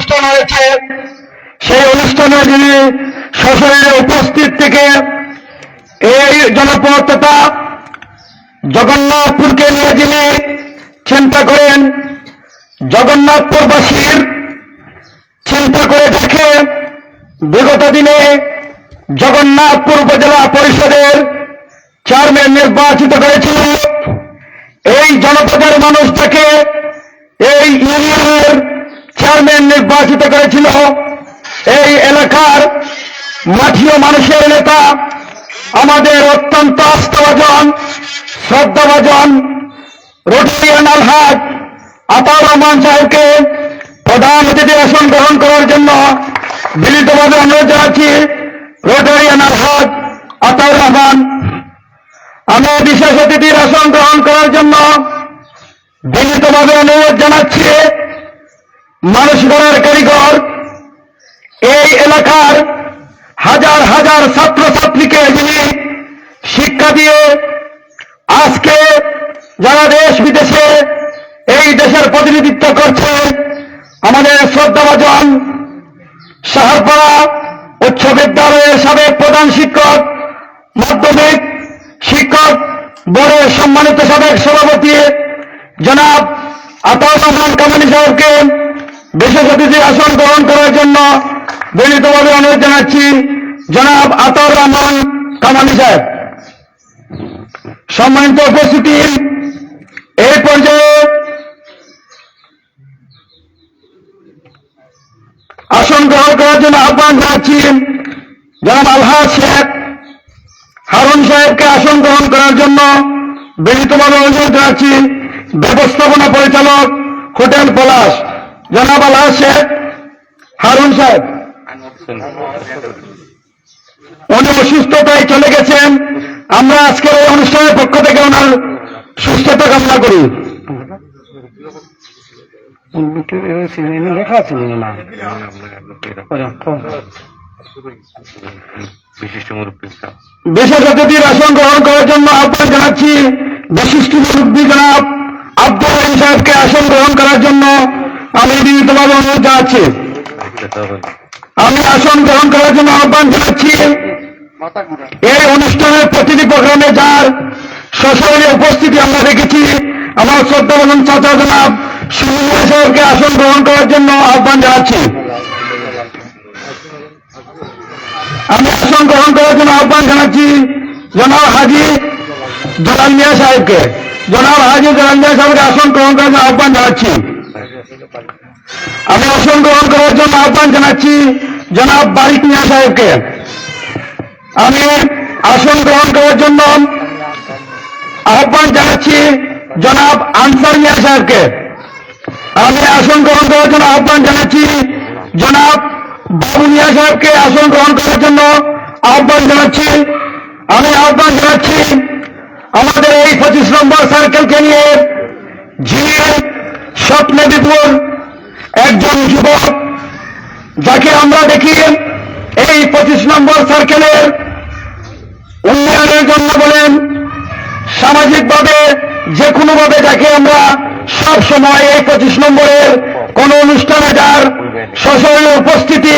অনুষ্ঠান হয়েছে, সেই অনুষ্ঠানে যিনি সশরীরে উপস্থিত থেকে এই জনপদ তথা জগন্নাথপুরকে নিয়ে যিনি চিন্তা করেন, জগন্নাথপুরবাসীর চিন্তা করে দেখে বিগত দিনে জগন্নাথপুর উপজেলা পরিষদের চেয়ারম্যান নির্বাচিত করেছিল। এই জনপদের মানুষ থেকে এই ইউনিয়নের চেয়ারম্যান নির্বাচিত করেছিল। এই এলাকার মাঠীয় মানুষের নেতা, আমাদের অত্যন্ত আস্থাভাজন শ্রদ্ধাভাজন রোটারিয়ান আলহাজ আতাউর রহমান সাহেবকে প্রধান অতিথির আসন গ্রহণ করার জন্য বিনীতভাবে অনুরোধ জানাচ্ছি। রোটারিয়ান আলহাজ আতাউর রহমান, আমি বিশেষ অতিথির আসন গ্রহণ করার জন্য বিনীতভাবে অনুরোধ জানাচ্ছি। মানুষ গড়ার কারিগর, এই এলাকার হাজার হাজার ছাত্রছাত্রীকে যিনি শিক্ষা দিয়ে আজকে যারা দেশ বিদেশে এই দেশের প্রতিনিধিত্ব করছে, আমাদের শ্রদ্ধাভাজন সাহারপাড়া উচ্চ বিদ্যালয়ের সাবেক প্রধান শিক্ষক, মাধ্যমিক শিক্ষক বোর্ডের সম্মানিত সাবেক সভাপতি জনাব আতাউর রহমান কামানী সাহেবকে বিশেষ অতিথির আসন গ্রহণ করার জন্য বিনীতভাবে অনুরোধ জানাচ্ছি। জনাব আতাউর রহমান কামানী সাহেব, সম্মানিত উপস্থিতি, এই পর্যায়ে আসন গ্রহণ করার জন্য আহ্বান জানাচ্ছি জনাব আলহাজ শেখ হারুন সাহেবকে আসন গ্রহণ করার জন্য বিনীতভাবে অনুরোধ জানাচ্ছি। ব্যবস্থাপনা পরিচালক হোটেল পলাশ জনাব আলহাজ শেখ হারুন সাহেব, উনি অসুস্থতায় চলে গেছেন। আমরা আজকের এই অনুষ্ঠানের পক্ষ থেকে ওনার সুস্থতা কামনা করি। লেখা আছে না বিশেষ অতিথির আসন গ্রহণ করার জন্য আহ্বান জানাচ্ছি বিশিষ্ট মুরব্বী জনাব আব্দুল রহিম সাহেবকে আসন গ্রহণ করার জন্য আমি বিনীতভাবে অনুরোধ জানাচ্ছি। আমি আসন গ্রহণ করার জন্য আহ্বান জানাচ্ছি এই অনুষ্ঠানের প্রতিটি প্রোগ্রামে যার সশরীরে উপস্থিতি আমরা দেখেছি, আমার শ্রদ্ধাভাজন চাচা জনাব সুনীল সাহেবকে আসন গ্রহণ করার জন্য আহ্বান জানাচ্ছি। আমি আসন গ্রহণ করার জন্য আহ্বান জানাচ্ছি জনাব হাজী জালাল মিয়া সাহেবকে। জনাব হাজী জালাল মিয়া সাহেবকে আসন গ্রহণ করার জন্য আহ্বান জানাচ্ছি। আমি আসন গ্রহণ করার জন্য আহ্বান জানাচ্ছি জনাব বারিক মিয়া সাহেবকে। আমি আসন গ্রহণ করার জন্য আহ্বান জানাচ্ছি জনাব আনসার মিয়া সাহেবকে। আমি আসন গ্রহণ করার জন্য আহ্বান জানাচ্ছি জনাব বাবু মিয়া সাহেবকে আসন গ্রহণ করার জন্য আহ্বান জানাচ্ছি। আমি আহ্বান জানাচ্ছি আমাদের এই 25 নম্বর সার্কেলকে নিয়ে যিনি স্বপ্নে বিপুল একজন যুবক, যাকে আমরা দেখি এই 25 নম্বর সার্কেলের উন্নয়নের জন্য বলেন, সামাজিকভাবে যে কোনোভাবে যাকে আমরা সব সময় এই 25 নম্বরের কোন অনুষ্ঠানে যার সশরীরে উপস্থিতি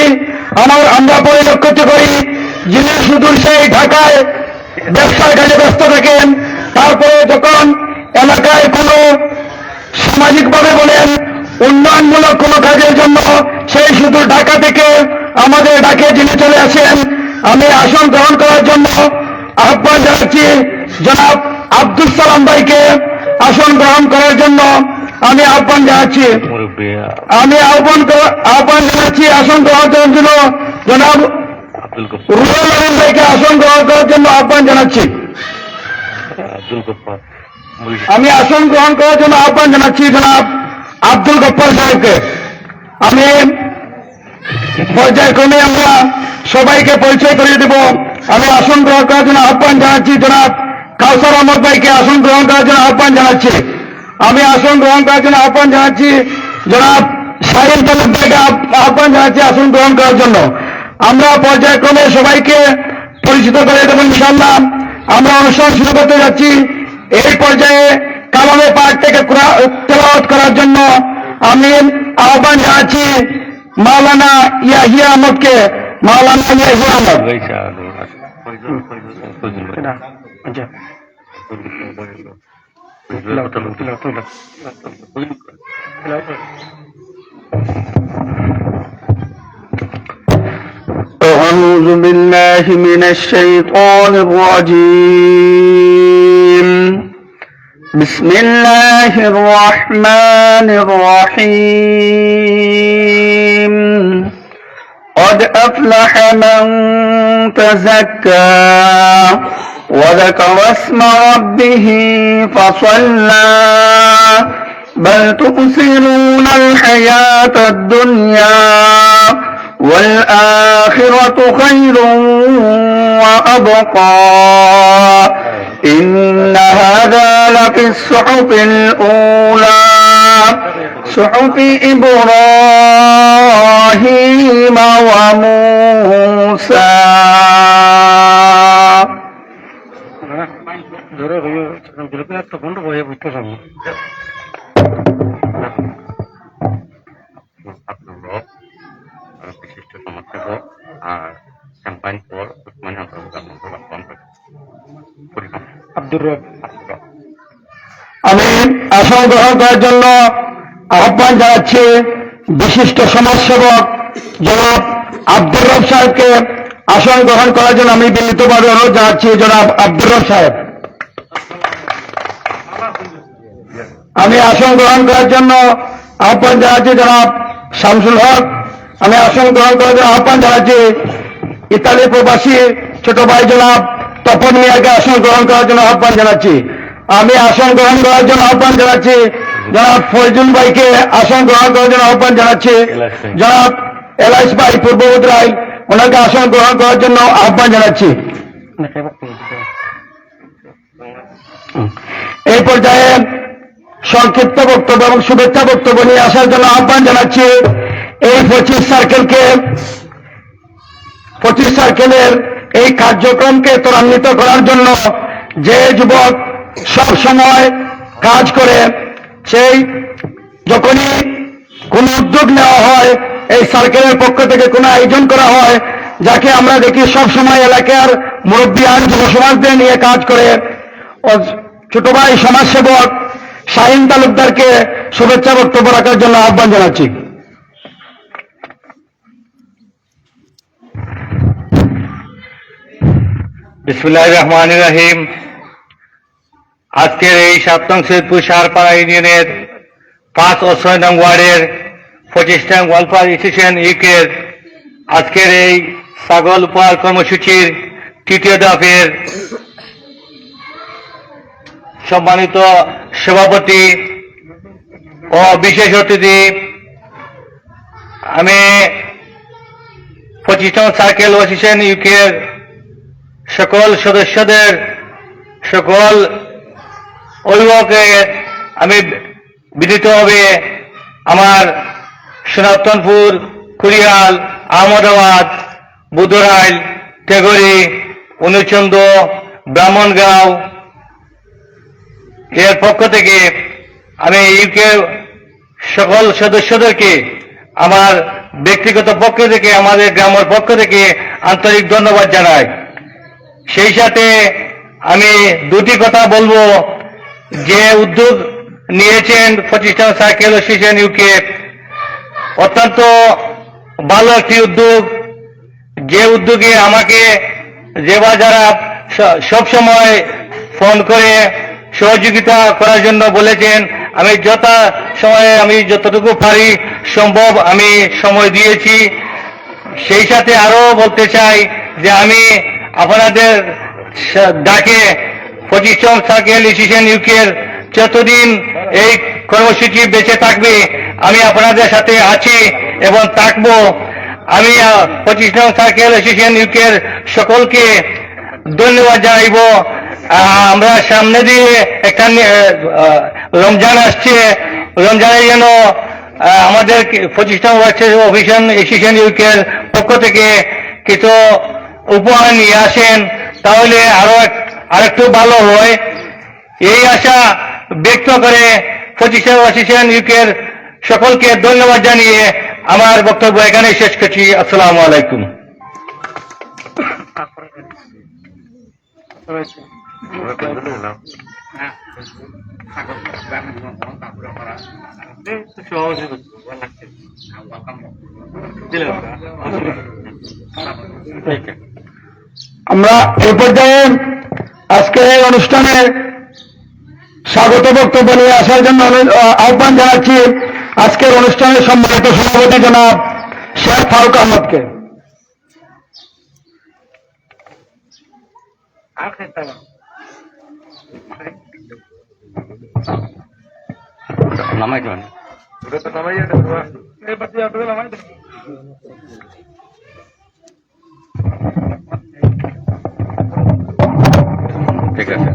আমরা পরিলক্ষিত করি, যিনি শুধু সেই ঢাকায় ব্যবসার কাজে ব্যস্ত থাকেন, তারপরে যখন এলাকায় কোনো সামাজিকভাবে বলেন উন্নয়নমূলক কোনো কাজের জন্য সেই শুধু ঢাকা থেকে আমাদের ডাকে যিনি চলে আসেন, আমি আসন গ্রহণ করার জন্য আহ্বান জানাচ্ছি জনাব আব্দুল সালাম ভাইকে আসন গ্রহণ করার জন্য আমি আহ্বান জানাচ্ছি। আমি আহ্বান জানাচ্ছি আসন গ্রহণ করার জন্য জনাব রুহুল আমিন ভাইকে আসন গ্রহণ করার জন্য আহ্বান জানাচ্ছি। আমি আসন গ্রহণ করার জন্য আহ্বান জানাচ্ছি জনাব আব্দুল গফফার সাহেবকে। আমি পর্যায়ক্রমে আমরা সবাইকে পরিচয় করিয়ে দেব। আমি আসন গ্রহণ করার জন্য আহ্বান জানাচ্ছি জনাব কাউসার আহমদ ভাইকে আসন গ্রহণ করার জন্য আহ্বান জানাচ্ছি। আমি আসন গ্রহণ করার জন্য আহ্বান জানাচ্ছি জনাব শাহিন তালুক ভাইকে আহ্বান জানাচ্ছি আসন গ্রহণ করার জন্য। আমরা পর্যায়ক্রমে সবাইকে পরিচিত করে দেব ইনশাআল্লাহ। আমরা অনুষ্ঠান শুরু করতে যাচ্ছি। এই পর্যায়ে কালামে পাক থেকে তেলাওয়াত করার জন্য আমি আহ্বান জানাচ্ছি মাওলানা ইয়াহিয়া আহমদকে মাওলানা ইয়াহিয়া আহমদ أعوذ بالله من الشيطان الرجيم بسم الله الرحمن الرحيم قد أفلح من تزكى وذكر اسم ربه فصلى بل تؤثرون الحياة الدنيا والآخرة خير وأبقى إن هذا لفي الصحف الأولى صحف إبراهيم وموسى বিশিষ্ট সমাজসেবক আর ক্যাম্পাইন ফর উসমানী আব্দুর রব আমি আসন গ্রহণ করার জন্য আহ্বান জানাচ্ছি বিশিষ্ট সমাজসেবক জনাব আব্দুর রব সাহেবকে আসন গ্রহণ করার জন্য আমি বিনীতভাবে অনুরোধ জানাচ্ছি জনাব আব্দুর রব সাহেব। আমি আসন গ্রহণ করার জন্য আহ্বান জানাচ্ছি জনাব শামসুল হক। আমি আসন গ্রহণ করার জন্য আহ্বান জানাচ্ছি ইতালি প্রবাসী ছোট ভাই জনাব তপন মিয়াকে আসন গ্রহণ করার জন্য আহ্বান জানাচ্ছি। আমি আসন গ্রহণ করার জন্য আহ্বান জানাচ্ছি জনাব ফয়জুল ভাইকে আসন গ্রহণ করার জন্য আহ্বান জানাচ্ছি। জনাব এলাইস ভাই পূর্ববর্তী রায় ওনাকে আসন গ্রহণ করার জন্য আহ্বান জানাচ্ছি। এই পর্যায়ে সংক্ষিপ্ত বক্তব্য এবং শুভেচ্ছা বক্তব্য নিয়ে আসার জন্য আহ্বান জানাচ্ছি এই 25 সার্কেলের এই কার্যক্রমকে ত্বরান্বিত করার জন্য যে যুবক সব সময় কাজ করে, সেই যখনই কোন উদ্যোগ নেওয়া হয় এই সার্কেলের পক্ষ থেকে কোনো আয়োজন করা হয়, যাকে আমরা দেখি সব সময় এলাকার মুরব্বিয়ান যুব সমাজদের নিয়ে কাজ করে, ছোট ভাই সমাজসেবক শাহিন তালুকদারকে শুভেচ্ছা বক্তব্য রাখার জন্য আহ্বান জানাচ্ছি। বিসমিল্লাহির রহমানির রহিম। আজকের এই 7 নং সৈয়দপুর সাহারপাড়া ইউনিয়নের 5 ও 6 নং ওয়ার্ডের 25 নং ওয়ালফেয়ার অ্যাসোসিয়েশন ইউকের আজকের এই ছাগল উপহার কর্মসূচির 3য় দফের সম্মানিত সভাপতি ও বিশেষ অতিথি, আমি 25 নং সার্কেল অ্যাসোসিয়েশন ইউকের সকল সদস্যদের, সকল অভিভাবকের আমি বিনীতভাবে আমার সনাতনপুর, কুড়িয়াল, আহমদাবাদ, বুধরাইল, টেগরি, অনুচন্দ, ব্রাহ্মণগাঁও এর পক্ষ থেকে আমি ইউকে সকল সদস্যদেরকে আমার ব্যক্তিগত পক্ষ থেকে, আমাদের গ্রামের পক্ষ থেকে আন্তরিক ধন্যবাদ জানাই। সেই সাথে আমি দুটি কথা বলবো। যে উদ্যোগ নিয়েছেন 25 নং সার্কেল অ্যাসোসিয়েশন ইউকে অত্যন্ত ভালো একটি উদ্যোগ। যে উদ্যোগে আমাকে যারা সব সময় ফোন করে সহযোগিতা করার জন্য বলেছেন, আমি আমি যতটুকু পারি সম্ভব আমি সময় দিয়েছি। সেই সাথে আরো বলতে চাই যে আমি আপনাদের ডাকে 25 নং সার্কেল অ্যাসোসিয়েশন ইউকের যতদিন এই কর্মসূচি বেঁচে থাকবে আমি আপনাদের সাথে আছি এবং থাকবো। আমি 25 নং সার্কেল অ্যাসোসিয়েশন ইউকের সকলকে ধন্যবাদ জানাইব। আমরা সামনে দিয়ে একটা রমজান আসছে, রমজানের জন্য আমাদের 25 নং অ্যাসোসিয়েশন ইউকের পক্ষ থেকে কিছু উপহার নিয়ে আসেন, তাহলে আরেকটু ভালো হয়। এই আশা ব্যক্ত করে 25 নং অ্যাসোসিয়েশন ইউকের সকলকে ধন্যবাদ জানিয়ে আমার বক্তব্য এখানেই শেষ করছি। আসসালামু আলাইকুম। আমরা এই পর্যায়ে আজকের এই অনুষ্ঠানে স্বাগত বক্তব্য নিয়ে আসার জন্য আহ্বান জানাচ্ছি আজকের অনুষ্ঠানের সম্মানিত সভাপতি জনাব শেখ ফারুক আহমদকে। ঠিক আছে।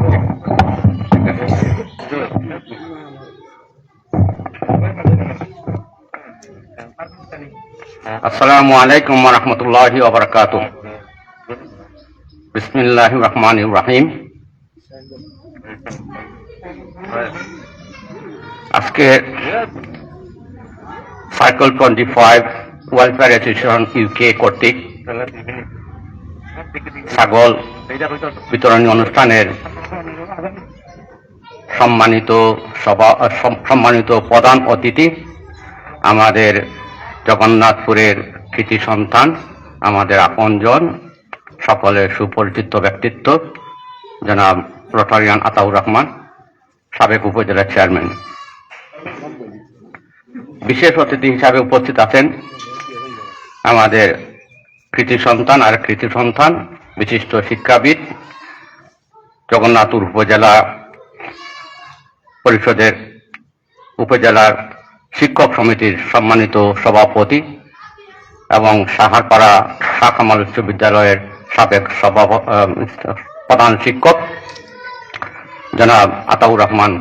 আসসালামু আলাইকুম ওয়া রাহমাতুল্লাহি ওয়া বারাকাতুহু। বিসমিল্লাহির রহমানির রহিম। আজকে সার্কেল 25 ওয়েলফেয়ার অ্যাসোসিয়েশন ইউকে কর্তৃক ছাগল বিতরণী অনুষ্ঠানের সম্মানিত প্রধান অতিথি আমাদের জগন্নাথপুরের কৃতি সন্তান, আমাদের আপনজন, সকলের সুপরিচিত ব্যক্তিত্ব জনাব রোটারিয়ান আতাউর রহমান, সাবেক উপজেলা চেয়ারম্যান। বিশেষ অতিথি হিসাবে উপস্থিত আছেন আমাদের কৃতি সন্তান বিশিষ্ট শিক্ষাবিদ, জগন্নাথপুর উপজেলা পরিষদের উপজেলার শিক্ষক সমিতির সম্মানিত সভাপতি এবং সাহারপাড়া শাহ কামাল উচ্চ বিদ্যালয়ের সাবেক প্রধান শিক্ষক জনাব আতাউর রহমান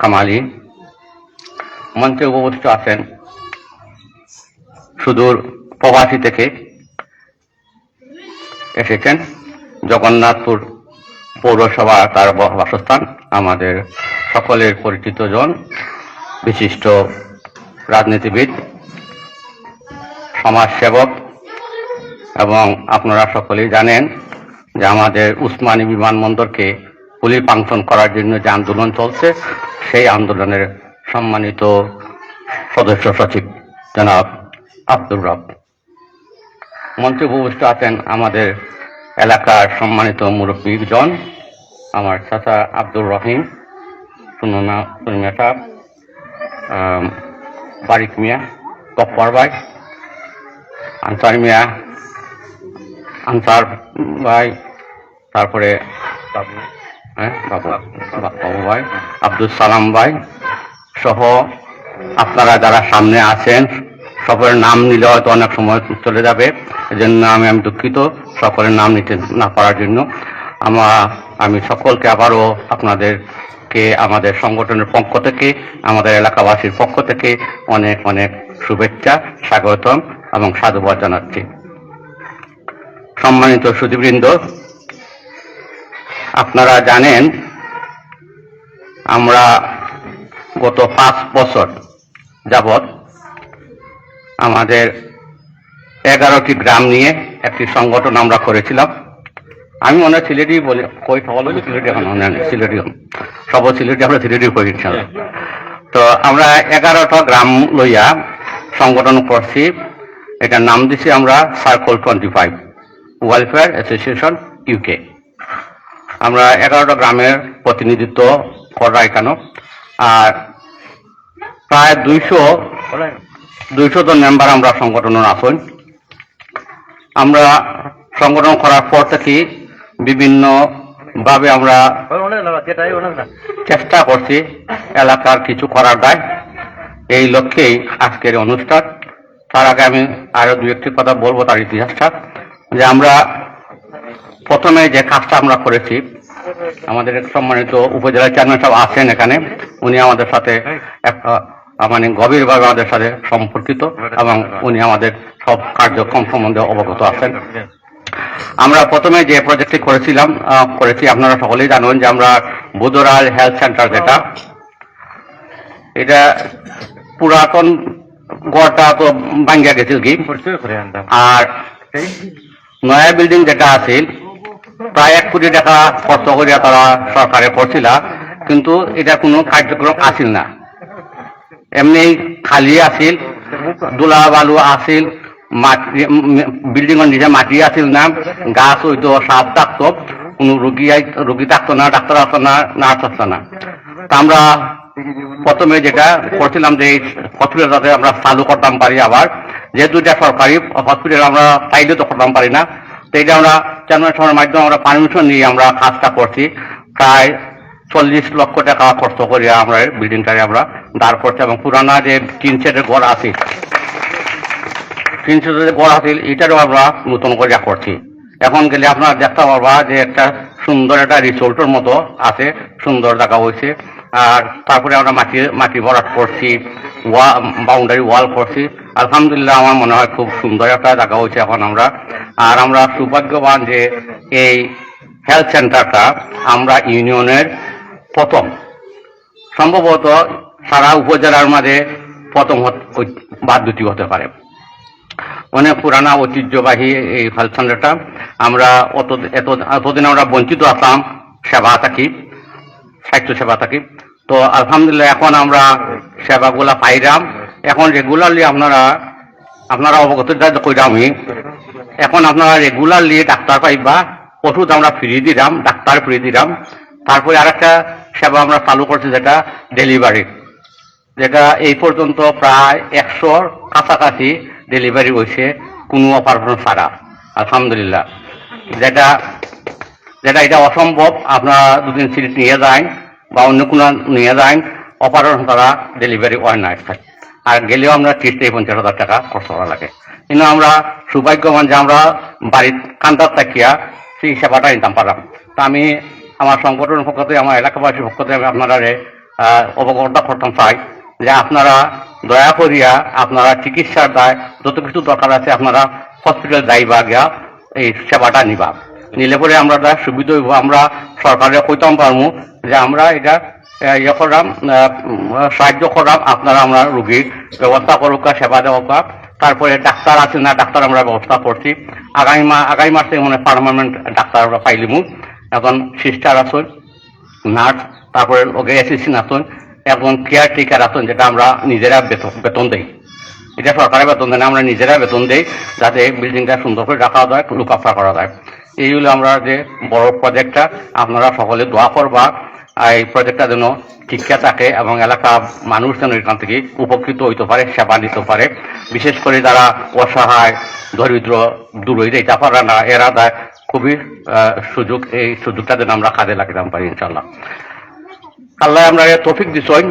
কামালি। মঞ্চে উপস্থিত আছেন সুদূর প্রবাসী থেকে এসেছেন, জগন্নাথপুর পৌরসভা তার বাসস্থান, আমাদের সকলের পরিচিত জন, বিশিষ্ট রাজনীতিবিদ, সমাজসেবক, এবং আপনারা সকলেই জানেন যে আমাদের উসমানী বিমানবন্দরকে পুনর্নির্মাণ করার জন্য যে আন্দোলন চলছে, সেই আন্দোলনের সম্মানিত সদস্য সচিব জনাব আব্দুর রব। মঞ্চে উপস্থিত আছেন আমাদের এলাকার সম্মানিত মুরব্বীজন, আমার চাচা আব্দুর রহিম, সুননা সাহেব, বারিক মিয়া, গফফর ভাই, আনসার মিয়া, আনসার ভাই, তারপরে বাবু ভাই, আব্দুল সালাম ভাই সহ আপনারা যারা সামনে আছেন, সকলের নাম নিলে হয়তো অনেক সময় চলে যাবে, এজন্য আমি দুঃখিত সকলের নাম নিতে না পারার জন্য। আমি সকলকে আবারও আপনাদেরকে আমাদের সংগঠনের পক্ষ থেকে, আমাদের এলাকাবাসীর পক্ষ থেকে অনেক অনেক শুভেচ্ছা, স্বাগতম এবং সাধুবাদ জানাচ্ছি। সম্মানিত সুধীবৃন্দ, আপনারা জানেন আমরা গত 5 বছর যাবৎ আমাদের 11টি গ্রাম নিয়ে একটি সংগঠন আমরা করেছিলাম। আমি মনে হয় সিলেটি বলি, কই সকল সিলেটি, এখন সিলেটি সব সিলেটি, আমরা সিলেটি করেছিলাম। তো আমরা 11টা গ্রাম লইয়া সংগঠন করছি। এটার নাম দিছি আমরা সার্কেল 25 ওয়েলফেয়ার অ্যাসোসিয়েশন ইউকে। আমরা 11টা গ্রামের প্রতিনিধিত্ব করা এখানে, আর প্রায় 200 জন মেম্বার আমরা সংগঠনের আছেন। আমরা সংগঠন করার পর থেকে বিভিন্ন ভাবে আমরা চেষ্টা করছি এলাকার কিছু করার দায়, এই লক্ষ্যেই আজকের অনুষ্ঠান। তার আগে আমি আরো 2-1টি কথা বলবো তার ইতিহাসটা, যে আমরা প্রথমে যে কাজটা আমরা করেছি, আমাদের সম্মানিত উপজেলা চেয়ারম্যান সাহেব আছেন এখানে, উনি আমাদের সাথে মানে গভীরভাবে আমাদের সাথে সম্পর্কিত এবং উনি আমাদের সব কার্যক্রম সম্বন্ধে অবগত আছেন। আমরা প্রথমে যে প্রজেক্টটি করেছি আপনারা সকলেই জানেন যে আমরা বুদরাল হেলথ সেন্টার, এটা পুরাতন গড়টা তো ভাঙ্গা গেছিল কি। আর নয়া বিল্ডিং যেটা আছে প্রায় 1 কোটি টাকা খরচ করিয়া তারা সরকারে করছিল, কিন্তু এটা কোনো কার্যক্রম আসিল না, এমনি খালি আসিল, দোলা বালু আসিল, মাটি বিল্ডিংয়ের নিচে মাটি আসিল না, গাছ হইতো, সাপ থাকতো, কোনো রোগী থাকতো না, ডাক্তার আসতো না, নার্স আসতো না। তা আমরা প্রথমে যেটা করছিলাম যে এই হসপিটালটাতে আমরা চালু করতাম পারি, আবার যেহেতু এটা সরকারি হসপিটাল আমরা চাইলে তো করতাম পারি না, তো এটা আমরা চেয়ারম্যান সাহেবের মাধ্যমে আমরা পারমিশন নিয়ে আমরা কাজটা করছি। প্রায় 40 লক্ষ টাকা খরচ করে আমরা বিল্ডিংটাকে আমরা দাঁড় করছি, এবং পুরানা যে 3 সেটের ঘর আছে, 3 সেটের ঘর আছে এটারও আমরা নতুন করে করছি। এখন গেলে আপনারা দেখতে পারবা যে একটা সুন্দর একটা রিসোর্টের মতো আছে, সুন্দর জায়গা হয়েছে। আর তারপরে আমরা মাটি ভরাট করছি, বাউন্ডারি ওয়াল করছি। আলহামদুলিল্লাহ আমার মনে হয় খুব সুন্দর একটা জায়গা হয়েছে এখন আমরা। আর আমরা সৌভাগ্যবান যে এই হেলথ সেন্টারটা আমরা ইউনিয়নের প্রথম, সম্ভবত সারা উপজেলার মাঝে প্রথম বা দ্বিতীয় হতে পারে। অনেক পুরানা ঐতিহ্যবাহী এই হেলথ সেন্টারটা। আমরা এতদিন আমরা বঞ্চিত আসলাম সেবা থাকি, স্বাস্থ্য সেবা থাকি। তো আলহামদুলিল্লাহ এখন আমরা সেবাগুলা পাইলাম। এখন রেগুলারলি আপনারা অবগত কইরা আমি, এখন আপনারা রেগুলারলি ডাক্তার পাইবা, ওষুধ আমরা ফ্রি দিলাম, ডাক্তার ফ্রি দিলাম। তারপরে আরেকটা সেবা আমরা চালু করছি যেটা ডেলিভারি, যেটা এই পর্যন্ত প্রায় 100 কাছাকাছি ডেলিভারি হয়েছে কোনো অপারেশন ছাড়া, আলহামদুলিল্লাহ। যেটা এটা অসম্ভব, আপনারা দুদিন সিরিজ নিয়ে যান বা অন্য কোনো নিয়ে যান, অপারেশন ছাড়া ডেলিভারি হয় না। আর গেলেও আমরা 30-50 টাকা খরচ করা লাগে। কিন্তু আমরা সৌভাগ্যবান যে আমরা বাড়ির কান্দার থাকিয়া সেই সেবাটা নিতাম পারলাম। তা আমি আমার সংগঠনের পক্ষ থেকে, আমার এলাকাবাসীর পক্ষ থেকে আপনারা অবগত করতাম চাই যে আপনারা দয়া করিয়া আপনারা চিকিৎসার দায় যত কিছু দরকার আছে আপনারা হসপিটাল যাইবা গিয়া এই সেবাটা নিবা, নিলে পরে আমরা সুবিধা হইব। আমরা সরকারে কইতাম পারবো যে আমরা এটা ইয়ে করলাম, সাহায্য করলাম, আপনারা আমরা রোগীর ব্যবস্থা করুক, সেবা দেওয়া। তারপরে ডাক্তার আছে না, ডাক্তার আমরা ব্যবস্থা করছি। আগামী মাসে মানে পার্মানেন্ট ডাক্তার আমরা পাইলিমু। এখন সিস্টার আসুন, নার্স, তারপরে ওকে অ্যাসিস্ট্যান্ট আসুন, এখন কেয়ারটেকার আসুন, যেটা আমরা নিজেরা বেতন দেই। এটা সরকারের বেতন দেয় না, আমরা নিজেরা বেতন দেই, যাতে বিল্ডিংটা সুন্দর করে রাখা যায়, লুকাফা করা যায়। এই হলো আমরা যে বড় প্রজেক্টটা, আপনারা সকলে দোয়া করবা এই প্রজেক্টটা যেন ঠিকঠাক থাকে এবং এলাকার মানুষ যেন এখান থেকে উপকৃত হইতে পারে, সেবা নিতে পারে। বিশেষ করে যারা অসহায়, দরিদ্র, দূর হয়ে যেতে পারে না, এরা দেয় খুবই সুযোগ, এই সুযোগটা যেন আমরা কাজে লাগাতে পারি ইনশাল্লাহ। আল্লাহ আমরা তৌফিক দিচ্ছেন,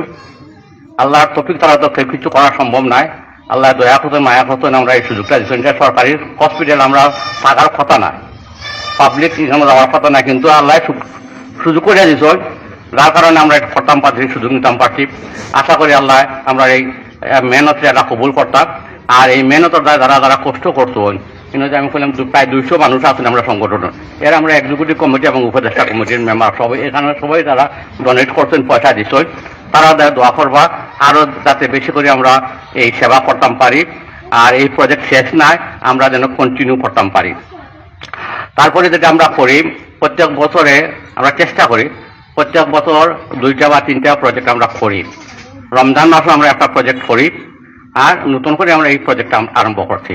আল্লাহর তৌফিক ছাড়া তো কিছু করা সম্ভব নয়। আল্লাহ দয়া করতে, মায়া করতে আমরা এই সুযোগটা দিচ্ছেন। যে সরকারি হসপিটাল আমরা থাকার কথা না, পাবলিক এখানে যাওয়ার কথা না, কিন্তু আল্লাহ সুযোগ করে দিচ্ছেন, যার কারণে আমরা করতাম পারছি, সুযোগ নিতাম পারছি। আশা করি আল্লাহ আমরা এই মেহনতটা এটা কবুল করতাম। আর এই মেহনতের যারা কষ্ট করতেন, কিন্তু আমি বললাম প্রায় 200 মানুষ আছেন আমরা সংগঠনের। এর আমরা এক্সিকিউটিভ কমিটি এবং উপদেষ্টা কমিটির মেম্বার সবাই এখানে সবাই যারা ডোনেট করছেন, পয়সা দিচ্ছেন, তারা দোয়া করবা আরো যাতে বেশি করে আমরা এই সেবা করতাম পারি। আর এই প্রজেক্ট শেষ নয়, আমরা যেন কন্টিনিউ করতাম পারি। তারপরে যেটা আমরা করি, প্রত্যেক বছরে আমরা চেষ্টা করি, প্রত্যেক বছর 2টা বা 3টা প্রজেক্ট আমরা করি। রমজান মাসে আমরা একটা প্রজেক্ট করি, আর নতুন করে আমরা এই প্রজেক্টটা আরম্ভ করছি।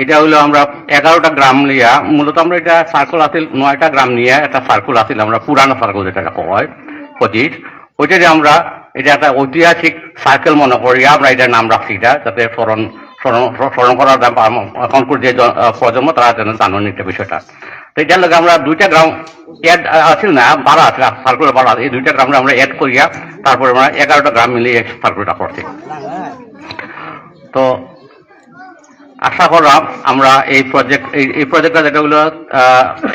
এটা হলো আমরা 11টা গ্রাম নিয়ে, মূলত আমরা এটা সার্কুল আসিল 9টা গ্রাম নিয়ে একটা সার্কুল আসিল, আমরা পুরানো সার্কুল যেটা হয় 25, ওইটাতে আমরা এটা একটা ঐতিহাসিক সার্কেল মনে করি, আমরা এটার নাম রাখছি, এটা যাতে স্মরণ করার এখনকার যে প্রজন্ম তারা যেন জানেন এটা বিষয়টা। তো এটার লগে আমরা 2টা গ্রাম অ্যাড আসিল না, 12 আছে সার্কুলে 12, এই 2টা গ্রাম আমরা অ্যাড করিয়া তারপরে আমরা 11টা গ্রাম মিলিয়ে সার্কুলটা করছি। তো আশা করলাম আমরা এই প্রজেক্টটা যেটা হলো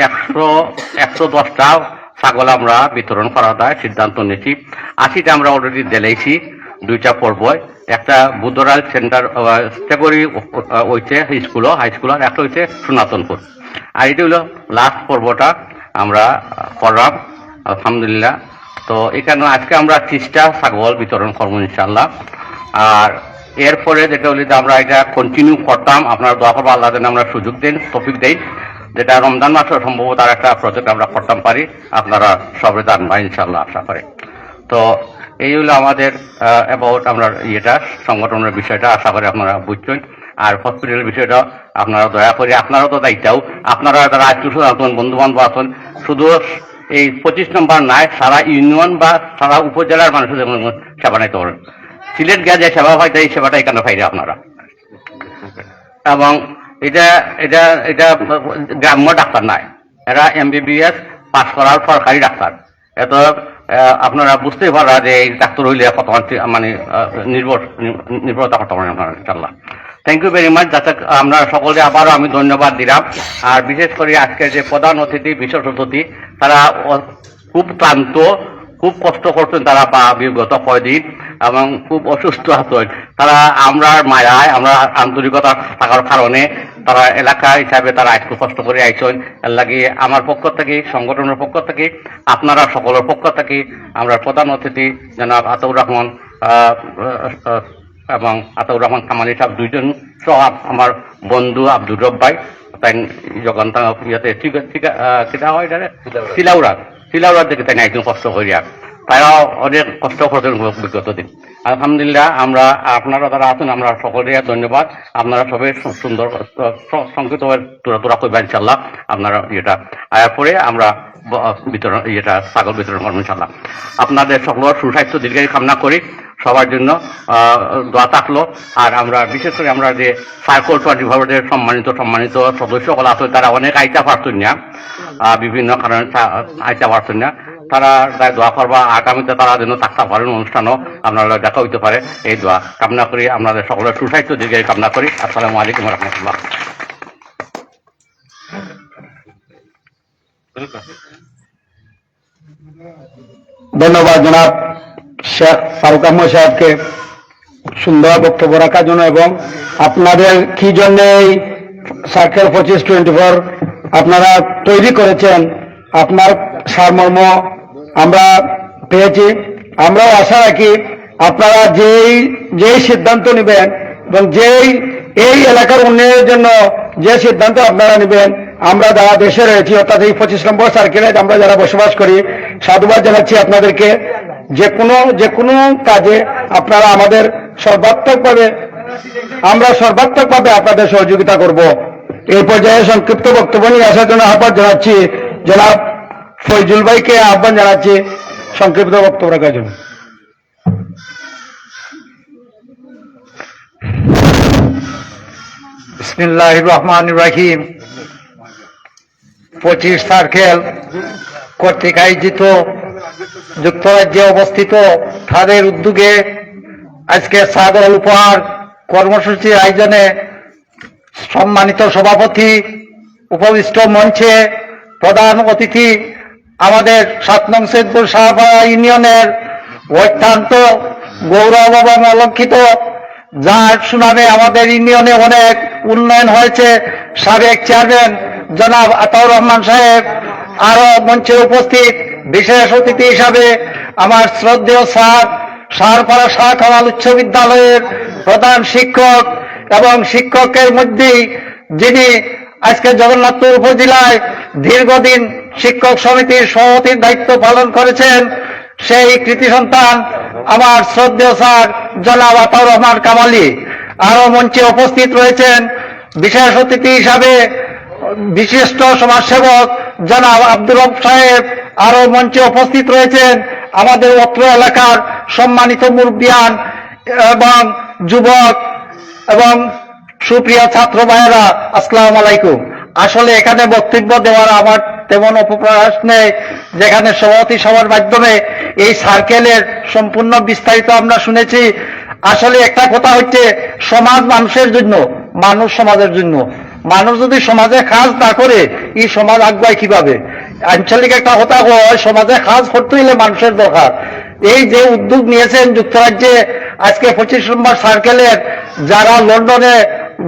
110টা ছাগল আমরা বিতরণ করা যায় সিদ্ধান্ত নিয়েছি। 80টা আমরা অলরেডি দিলাইছি 2টা পর্বয়। একটা বুদ্ধরাল সেন্টার স্টেগরি হয়েছে হাই স্কুল, আর একটা হচ্ছে সনাতনপুর। আর এটা হলো লাস্ট পর্বটা আমরা করলাম আলহামদুলিল্লাহ। তো এখানে আজকে আমরা 30টা ছাগল বিতরণ করবো ইনশাল্লাহ। আর এরপরে যেটা হলে যে আমরা এটা কন্টিনিউ করতাম, আপনারা দোয়া করবো আল্লাহ যেন আমরা সুযোগ দেন, তৌফিক দেন, যেটা রমজান মাসে সম্ভবত আর একটা প্রজেক্ট আমরা করতাম পারি, আপনারা সবে জানবা ইনশাল্লাহ আশা করে। তো এই হলো আমাদের অ্যাবাউট আমরা সংগঠনের বিষয়টা, আশা করি আপনারা বুঝছেন। আর হসপিটালের বিষয়টা আপনারা দয়া করে, আপনারাও তো দায়িত্ব, আপনারা যারা আত্মীয় আছেন, বন্ধু বান্ধব আছেন, শুধু এই 25 নম্বর নয়, সারা ইউনিয়ন বা সারা উপজেলার মানুষের যেমন সেবা নিতে পারেন। সিলেট গিয়ে যে সেবা পাইতে এই সেবাটা এখানে পাইরে আপনারা। এবং এটা এটা এটা গ্রাম্য ডাক্তার নয়, এরা MBBS পাস করার সরকারি ডাক্তার। এত আপনারা বুঝতেই পারা যে এই ডাক্তার হইলে কত মানে নির্ভরতা করতে পারেন আপনারা ইনশাল্লাহ। Thank you very much. যাতে আমরা সকলে আবারও আমি ধন্যবাদ দিলাম। আর বিশেষ করে আজকে যে প্রধান অতিথি, বিশেষ অতিথি, তারা খুব ক্লান্ত, খুব কষ্ট করছেন তারা বিগত কয়দিন, এবং খুব অসুস্থ আছেন তারা। আমরা মায়ায়, আমরা আন্তরিকতা থাকার কারণে তারা এলাকা হিসাবে তারা একটু কষ্ট করে আইসেন। এর লাগে আমার পক্ষ থেকে, সংগঠনের পক্ষ থেকে, আপনারা সকলের পক্ষ থেকে আমরা প্রধান অতিথি জনাব আতাউর রহমান এবং আতাউর রহমান কামালি সাহেব দুইজন সহ আমার বন্ধু আব্দুর রব ভাই, তাই যখন ইয়াতে কিটা হয় সিলাউরা থেকে তাই একজন কষ্ট করিয়া, তারাও অনেক কষ্ট করতেন বিগত দিন। আলহামদুলিল্লাহ আমরা, আপনারা যারা আছেন আমরা সকলে ধন্যবাদ। আপনারা সবাই সুন্দর সংক্ষিপ্তভাবে তোরা করবেন ইনশাল্লাহ। আপনারা এরপরে আমরা ছাগল বিতরণ করবো ইনশাল্লাহ। আপনাদের সকলের সুস্বাস্থ্য দীর্ঘায়ু কামনা করি, সবার জন্য দোয়া থাকলো। আর আমরা বিশেষ করে আমরা যে সার্কল 24 সম্মানিত সদস্য সকল আছে, তারা অনেক আইতে পারতেন না, বিভিন্ন কারণে আইতে পারতেন না, তারা দোয়া করবা আগামীতে তারা যেন থাকতে পারেন, অনুষ্ঠানও আপনারা দেখা হইতে পারে, এই দোয়া কামনা করি। আপনাদের সকলের সুস্বাস্থ্য দীর্ঘায়ু কামনা করি। আসসালামু আলাইকুম রহমতুল্লাহ। ধন্যবাদ জনাব শেখ ফারুক আহমদ সাহেবকে সুন্দর বক্তব্য রাখার জন্য, এবং আপনাদের কি জন্য এই সার্কেল 25-24 আপনারা তৈরি করেছেন, আপনার সারমর্ম আমরা পেয়েছি। আমরাও আশা রাখি আপনারা যেই সিদ্ধান্ত নেবেন এবং এই এলাকার উন্নয়নের জন্য যে সিদ্ধান্ত আপনারা নেবেন, আমরা যারা দেশে রয়েছি, অর্থাৎ এই 25 নম্বর সার্কেলে আমরা যারা বসবাস করি, সাধুবাদ জানাচ্ছি আপনাদেরকে। যে কোনো কাজে আপনারা আমাদের সর্বাত্মকভাবে আপনাদের সহযোগিতা করব। এই পর্যায়ে সংক্ষিপ্ত বক্তব্য নিয়ে আসার জন্য আহ্বান জানাচ্ছি জনাব ফয়জুল ভাইকে, আহ্বান জানাচ্ছি সংক্ষিপ্ত বক্তব্য রাখার জন্য। বিসমিল্লাহির রহমানির রহিম। 25 সার্কেল কর্তৃক আয়োজিত যুক্তরাজ্যে অবস্থিত তাদের উদ্যোগে আজকে ছাগল উপহার কর্মসূচির আয়োজনে সম্মানিত সভাপতি, উপবিষ্ট মঞ্চে প্রধান অতিথি আমাদের 7 নং সৈয়দপুর শাহপাড়া ইউনিয়নের অত্যন্ত গৌরব এবং অলঙ্কিত, যার সুনামে আমাদের ইউনিয়নে অনেক উন্নয়ন হয়েছে, সাবেক চেয়ারম্যান জনাব আতাউর রহমান সাহেব। আরো মঞ্চে উপস্থিত বিশেষ অতিথি হিসাবে আমার শ্রদ্ধেয় স্যার, শাহপাড়া শাহ কামাল উচ্চ বিদ্যালয়ের প্রধান শিক্ষক এবং শিক্ষকের মধ্যেই যিনি আজকে জগন্নাথপুর উপজেলায় দীর্ঘদিন শিক্ষক সমিতির সভাপতির দায়িত্ব পালন করেছেন, সেই কৃতি সন্তান আমার শ্রদ্ধেয় স্যার জনাব আতাউর রহমান কামালি। আরো মঞ্চে উপস্থিত রয়েছেন বিশেষ অতিথি হিসাবে বিশিষ্ট সমাজসেবক জনাব আব্দুর রব সাহেব। আরো মঞ্চে উপস্থিত রয়েছেন আমাদের অত্র এলাকার সম্মানিত মুরব্বিয়ান এবং যুবক এবং সুপ্রিয় ছাত্র ভাইয়েরা, আসসালামু আলাইকুম। আসলে এখানে বক্তব্য দেওয়ার আমার তেমন অপপ্রয়াস নেই, যেখানে সভাপতি সভার মাধ্যমে এই সার্কেলের সম্পূর্ণ বিস্তারিত আমরা শুনেছি। আসলে একটা কথা হচ্ছে, সমাজ মানুষের জন্য, মানুষ সমাজের জন্য। মানুষ যদি সমাজে কাজ না করে এই সমাজ আগুয়ায় কিভাবে? আঞ্চলিক একটা কথা হয়, সমাজে কাজ করতে হলে মানুষের দরকার। এই যে উদ্যোগ নিয়েছেন যুক্তরাজ্যে আজকে 25 নম্বর সার্কেলের, যারা লন্ডনে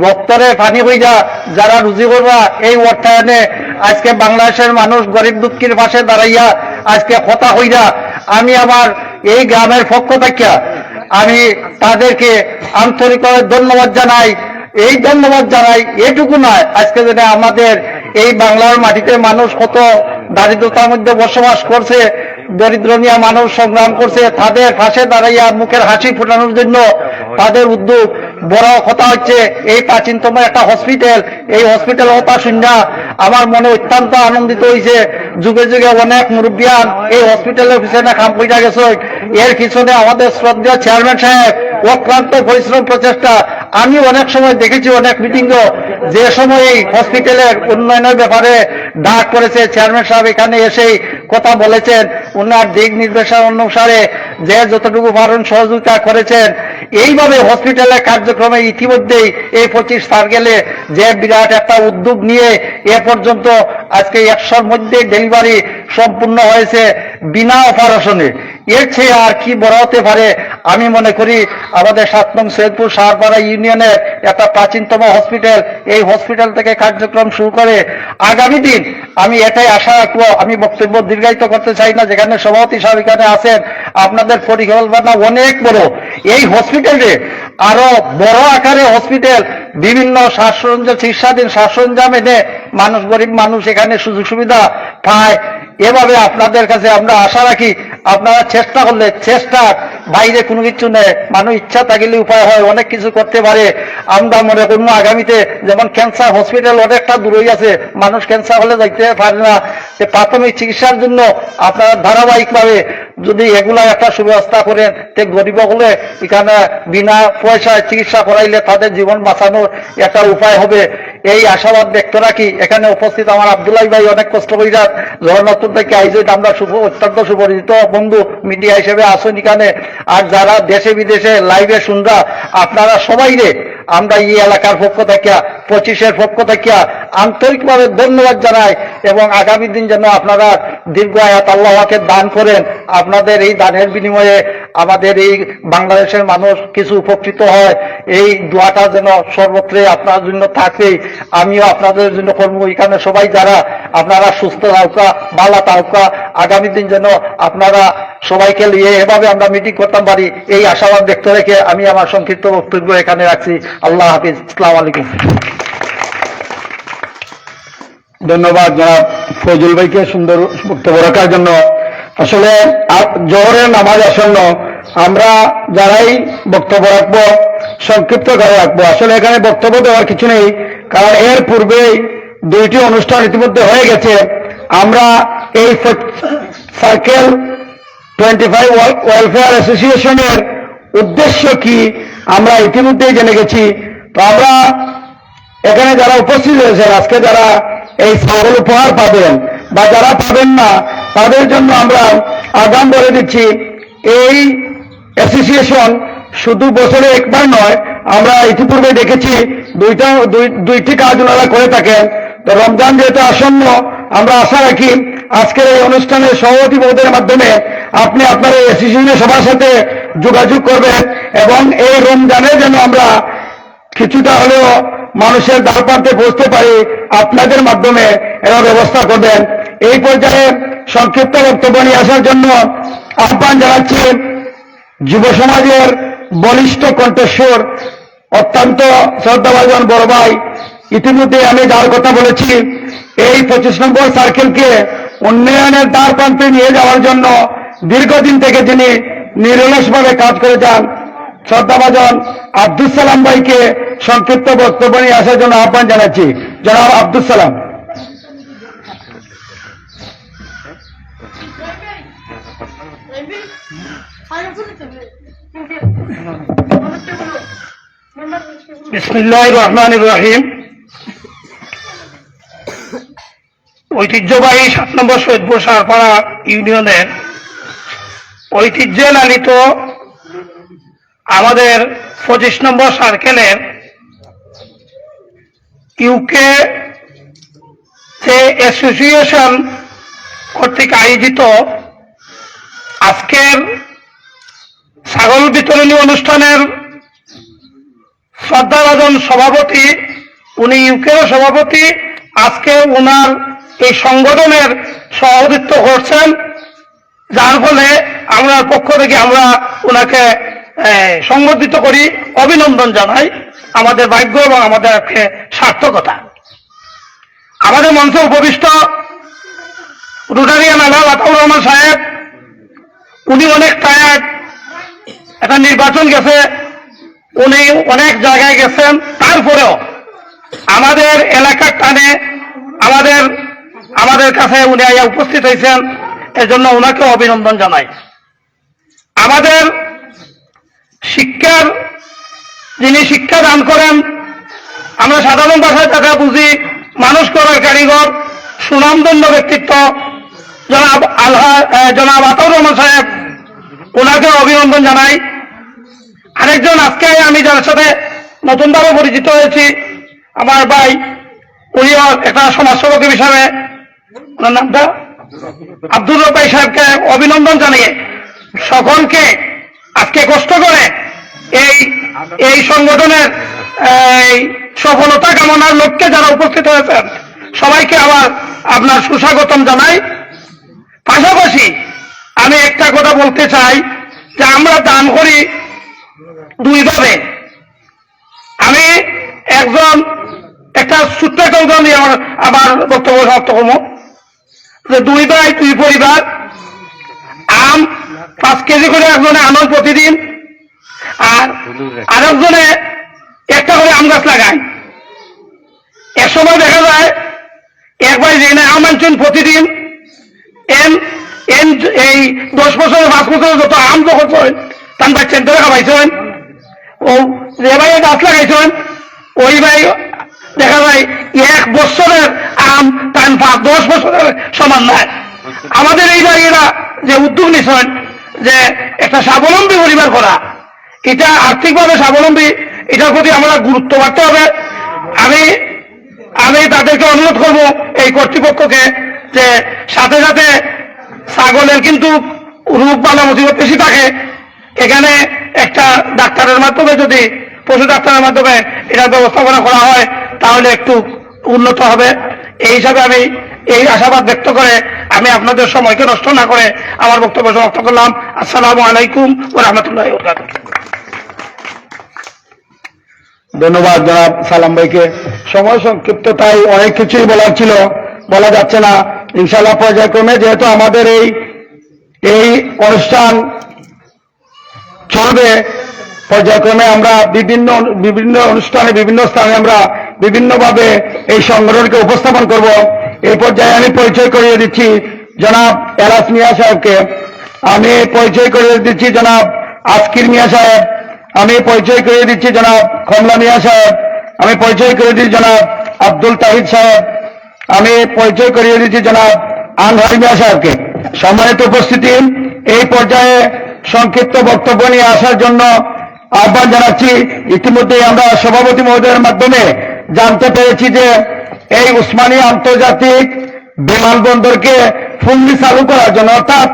রক্তরে পানি হইয়া যারা রুজি করবা এই অর্থায়নে আজকে বাংলাদেশের মানুষ গরিব দুঃখীর পাশে দাঁড়াইয়া আজকে কথা হইয়া, আমি আমার এই গ্রামের পক্ষ থেকে আমি তাদেরকে আন্তরিকভাবে ধন্যবাদ জানাই। এই ধন্যবাদ জানাই এটুকু নয়, আজকে যেন আমাদের এই বাংলার মাটিতে মানুষ কত দারিদ্রতার মধ্যে বসবাস করছে, দরিদ্র নিয়ে মানুষ সংগ্রাম করছে, তাদের পাশে দাঁড়াইয়া মুখের হাসি ফোটানোর জন্য তাদের উদ্যোগ। বড় কথা হচ্ছে এই প্রাচীনতম একটা হসপিটাল, এই হসপিটাল কথা শুনে আমার মনে অত্যন্ত আনন্দিত হয়েছে। যুগে যুগে অনেক মুরব্বিয়ান এই হসপিটালের পিছনে কাম করে গেছে, এর পিছনে আমাদের শ্রদ্ধেয় চেয়ারম্যান সাহেব অক্লান্ত পরিশ্রম প্রচেষ্টা। আমি অনেক সময় দেখেছি অনেক মিটিংও, যে সময় এই হসপিটালের উন্নয়নের ব্যাপারে ডাক করেছে চেয়ারম্যান সাহেব এখানে এসেই কথা বলেছেন, ওনার দিক নির্দেশনা অনুসারে যে যতটুকু পারেন সহযোগিতা করেছেন। এইভাবে হসপিটালের কার্যক্রমে ইতিমধ্যেই এই 25 সার্কেলে যে বিরাট একটা উদ্যোগ নিয়ে এ পর্যন্ত আজকে 100-র মধ্যে ডেলিভারি সম্পূর্ণ হয়েছে বিনা অপারেশনে। এর চেয়ে আর কি বড় হতে পারে? আমি মনে করি আমাদের 7 নং সৈয়দপুর সাহারপাড়া ইউনিয়নের একটা প্রাচীনতম হসপিটাল, এই হসপিটাল থেকে কার্যক্রম শুরু করে আগামী দিন আমি এটাই আশা রাখবো। আমি বক্তব্য দীর্ঘায়িত করতে চাই না, যেখানে সভাপতি সাহেব এখানে আছেন, আপনাদের পরিকল্পনা অনেক বড়। এই হসপিটালে আরো বড় আকারে হসপিটাল, বিভিন্ন শ্বাসরঞ্জাম, চিকিৎসাধীন শ্বাসরঞ্জাম এনে মানুষ, গরিব মানুষ এখানে সুযোগ সুবিধা পায়। এভাবে আপনাদের কাছে আমরা আশা রাখি, আপনারা চেষ্টা করলে, চেষ্টার বাইরে কোনো কিছু নেই, মানুষ ইচ্ছা থাকলে উপায় হয়, অনেক কিছু করতে পারে। আমরা মনে করবো আগামীতে যেমন ক্যান্সার হসপিটাল অনেকটা দূরই আছে, মানুষ ক্যান্সার হলে যাইতে পারে না, যে প্রাথমিক চিকিৎসার জন্য আপনারা ধারাবাহিকভাবে যদি এগুলা একটা সুব্যবস্থা করেন, তে গরিব হলে এখানে বিনা পয়সায় চিকিৎসা করাইলে তাদের জীবন বাঁচানোর একটা উপায় হবে। এই আশাবাদ ব্যক্ত রাখি। এখানে উপস্থিত আমার আব্দুল্লাহ ভাই অনেক কষ্ট করে জগন্নাথপুর থেকে আইজে, আমরা অত্যন্ত সুপরিচিত বন্ধু মিডিয়া হিসেবে আসুন এখানে। আর যারা দেশে বিদেশে লাইভে শুনরা, আপনারা সবাই রে আমরা এই এলাকার পক্ষ থেকে, 25-এর পক্ষ থেকে আন্তরিকভাবে ধন্যবাদ জানাই। এবং আগামী দিন যেন আপনারা দীর্ঘ আয়াত আল্লাহকে দান করেন, আপনাদের এই দানের বিনিময়ে আমাদের এই বাংলাদেশের মানুষ কিছু উপকৃত হয়। এই দোয়াটা যেন সর্বত্রে আপনার জন্য থাকে, আমিও আপনাদের জন্য করবো। এখানে সবাই যারা আপনারা সুস্থ থাকা, ভালো থাকা, আগামী দিন যেন আপনারা সবাইকে নিয়ে এভাবে আমরা মিটিং করতে পারি, এই আশাবাদ ব্যক্ত রেখে আমি আমার সংক্ষিপ্ত বক্তব্য এখানে রাখছি। আল্লাহ হাফিজ, আসসালামু আলাইকুম। ধন্যবাদ জনাব ফজল ভাইকে সুন্দর বক্তব্য রাখার জন্য। আসলে জোহরের নামাজ আসন্ন, আমরা যারাই বক্তব্য রাখবো সংক্ষিপ্ত করে রাখবো। আসলে এখানে বক্তব্য দেওয়ার কিছু নেই, কারণ এর পূর্বেই 2টি অনুষ্ঠান ইতিমধ্যে হয়ে গেছে। আমরা এই সার্কেল 25 ওয়েলফেয়ার অ্যাসোসিয়েশনের উদ্দেশ্য কি আমরা ইতিমধ্যেই জেনে গেছি। তো আমরা এখানে যারা উপস্থিত হয়েছেন, আজকে যারা এই ছাগল উপহার পাবেন বা যারা পাবেন না, তাদের জন্য আমরা আগাম বলে দিচ্ছি, এই অ্যাসোসিয়েশন শুধু বছরে একবার নয়, আমরা ইতিপূর্বে দেখেছি দুইটি কাজ ওনারা করে থাকেন। তো রমজান যেহেতু আসন্ন, আমরা আশা রাখি আজকের এই অনুষ্ঠানের সভাপতি মহোদয়ের মাধ্যমে আপনি আপনার এই অ্যাসোসিয়েশনের সবার সাথে যোগাযোগ করবেন এবং এই রমজানে যেন আমরা কিছুটা হলেও মানুষের দ্বারপ্রান্তে পৌঁছতে পারি, আপনাদের মাধ্যমে এর ব্যবস্থা করবেন। এই পর্যায়ে সংক্ষিপ্ত বক্তব্য নিয়ে আসার জন্য আহ্বান জানাচ্ছি যুব সমাজের বলিষ্ঠ কণ্ঠস্বর, অত্যন্ত শ্রদ্ধাভাজন বড় ভাই। ইতিমধ্যে আমি যার কথা বলেছি, এই 25 নম্বর সার্কেলকে উন্নয়নের দ্বার প্রান্তে নিয়ে যাওয়ার জন্য দীর্ঘদিন থেকে যিনি নিরলসভাবে কাজ করে যান, শ্রদ্ধাভাজন আব্দুল সালাম ভাইকে সংক্ষিপ্ত বক্তব্য নিয়ে আসার জন্য আহ্বান জানাচ্ছি। জনাব আব্দুল সালাম। বিসমিল্লাহির রহমানির রহিম। ঐতিহ্যবাহী 7 নম্বর সৈয়দপুর সাহারপাড়া ইউনিয়নের ঐতিহ্যে লালিত আমাদের 25 নম্বর সার্কেলের ইউকে যে অ্যাসোসিয়েশন কর্তৃক আয়োজিত আজকের ছাগল বিতরণী অনুষ্ঠানের শ্রদ্ধাভাজন সভাপতি, উনি ইউকের সভাপতি, আজকে ওনার এই সংগঠনের সভাপতিত্ব করছেন, যার ফলে আমার পক্ষ থেকে আমরা ওনাকে সংবর্ধিত করি, অভিনন্দন জানাই। আমাদের ভাগ্য এবং আমাদের সার্থকতা। আমাদের মঞ্চে উপবিষ্ট রোটারিয়ান আলহাজ আতাউর রহমান সাহেব, উনি অনেক টায়ার্ড, একটা নির্বাচন গেছে, উনি অনেক জায়গায় গেছেন, তারপরেও আমাদের এলাকার টানে আমাদের কাছে উনি আইয়া উপস্থিত হয়েছেন, এজন্য ওনাকে অভিনন্দন জানাই। আমাদের শিক্ষার যিনি শিক্ষা দান করেন, আমরা সাধারণ ভাষায় তাকে বুঝি মানুষ করার কারিগর, সুনামধন্য ব্যক্তিত্ব জনাব আতাউর রহমান সাহেব, ওনাকে অভিনন্দন জানাই। আরেকজন আজকে আমি যার সাথে নতুনভাবে পরিচিত হয়েছি, আমার ভাই, উনিও একটা সমাজসেবক হিসাবে, ওনার নামটা আব্দুর রব ভাই সাহেবকে অভিনন্দন জানিয়ে সকলকে আজকে কষ্ট করে এই সংগঠনের সফলতা কামনার লক্ষ্যে যারা উপস্থিত হয়েছেন সবাইকে আবার আপনার সুস্বাগতম জানাই। পাশাপাশি আমি একটা কথা বলতে চাই যে আমরা দান করি দুইভাবে। আমি একটা ছোট্ট একটা উদাহরণ দিয়ে আমার বক্তব্য সমাপ্ত করব যে 2 ভাই 2 পরিবার, আম 5 কেজি করে একজনে আনন্দ প্রতিদিন, আর আরেকজনে একটা করে আম গাছ লাগায়। এক সময় দেখা যায় এক ভাই যে আম আনছেন প্রতিদিন, এই 10 বছরের 5 বছরের যত আম যখন তান ভাই চেন্টারে খাওয়াইছেন, ও যে ভাই গাছ লাগাইছেন ওই ভাই দেখা যায় 1 বছরের আম তান 10 বছরের সমান নয়। আমাদের এই ভাইয়েরা যে উদ্যোগ নিছেন যে একটা স্বাবলম্বী পরিবার করা, এটা আর্থিকভাবে স্বাবলম্বী, এটার প্রতি আমরা গুরুত্ব বাড়তে হবে। আমি তাদেরকে অনুরোধ করব এই কর্তৃপক্ষকে যে সাথে সাথে ছাগলের কিন্তু রোগ বালা মুসিবত বেশি থাকে, এখানে একটা ডাক্তারের মাধ্যমে, যদি পশু ডাক্তারের মাধ্যমে এটার ব্যবস্থাপনা করা হয় তাহলে একটু উন্নত হবে। এই হিসাবে আমি এই আশাবাদ ব্যক্ত করে আমি আপনাদের সময়কে নষ্ট না করে আমার বক্তব্য সমাপ্ত করলাম। আসসালামু আলাইকুম ওয়া রাহমাতুল্লাহি ওয়া বারাকাতুহু। ধন্যবাদ জনাব সালাম ভাইকে। সময় সংক্ষিপ্ত, তাই অনেক কিছুই বলার ছিল, বলা যাচ্ছে না। ইনশাআল্লাহ পর্যায়ক্রমে যেহেতু আমাদের এই অনুষ্ঠান চলবে, পর্যায়ক্রমে আমরা বিভিন্ন অনুষ্ঠানে বিভিন্ন স্থানে আমরা বিভিন্নভাবে এই সংগঠনকে উপস্থাপন করব। এই পর্যায়ে আমি পরিচয় করিয়ে দিচ্ছি জনাব এলাস মিয়া সাহেবকে, আমি পরিচয় করিয়ে দিচ্ছি জনাব আজকির মিয়া সাহেব, আমি পরিচয় করিয়ে দিচ্ছি জনাব কমলা মিয়া সাহেব, আমি পরিচয় করিয়ে দিচ্ছি জনাব আব্দুল তাহিদ সাহেব, আমি পরিচয় করিয়ে দিচ্ছি জনাব আনহারি মিয়া সাহেবকে। সম্মানিত উপস্থিতি, এই পর্যায়ে সংক্ষিপ্ত বক্তব্য নিয়ে আসার জন্য আহ্বান জানাচ্ছি। ইতিমধ্যে আমরা সভাপতি মহোদয়ের মাধ্যমে জানতে পেরেছি যে এই উসমানী আন্তর্জাতিক বিমানবন্দরকে ফুললি চালু করার জন্য, অর্থাৎ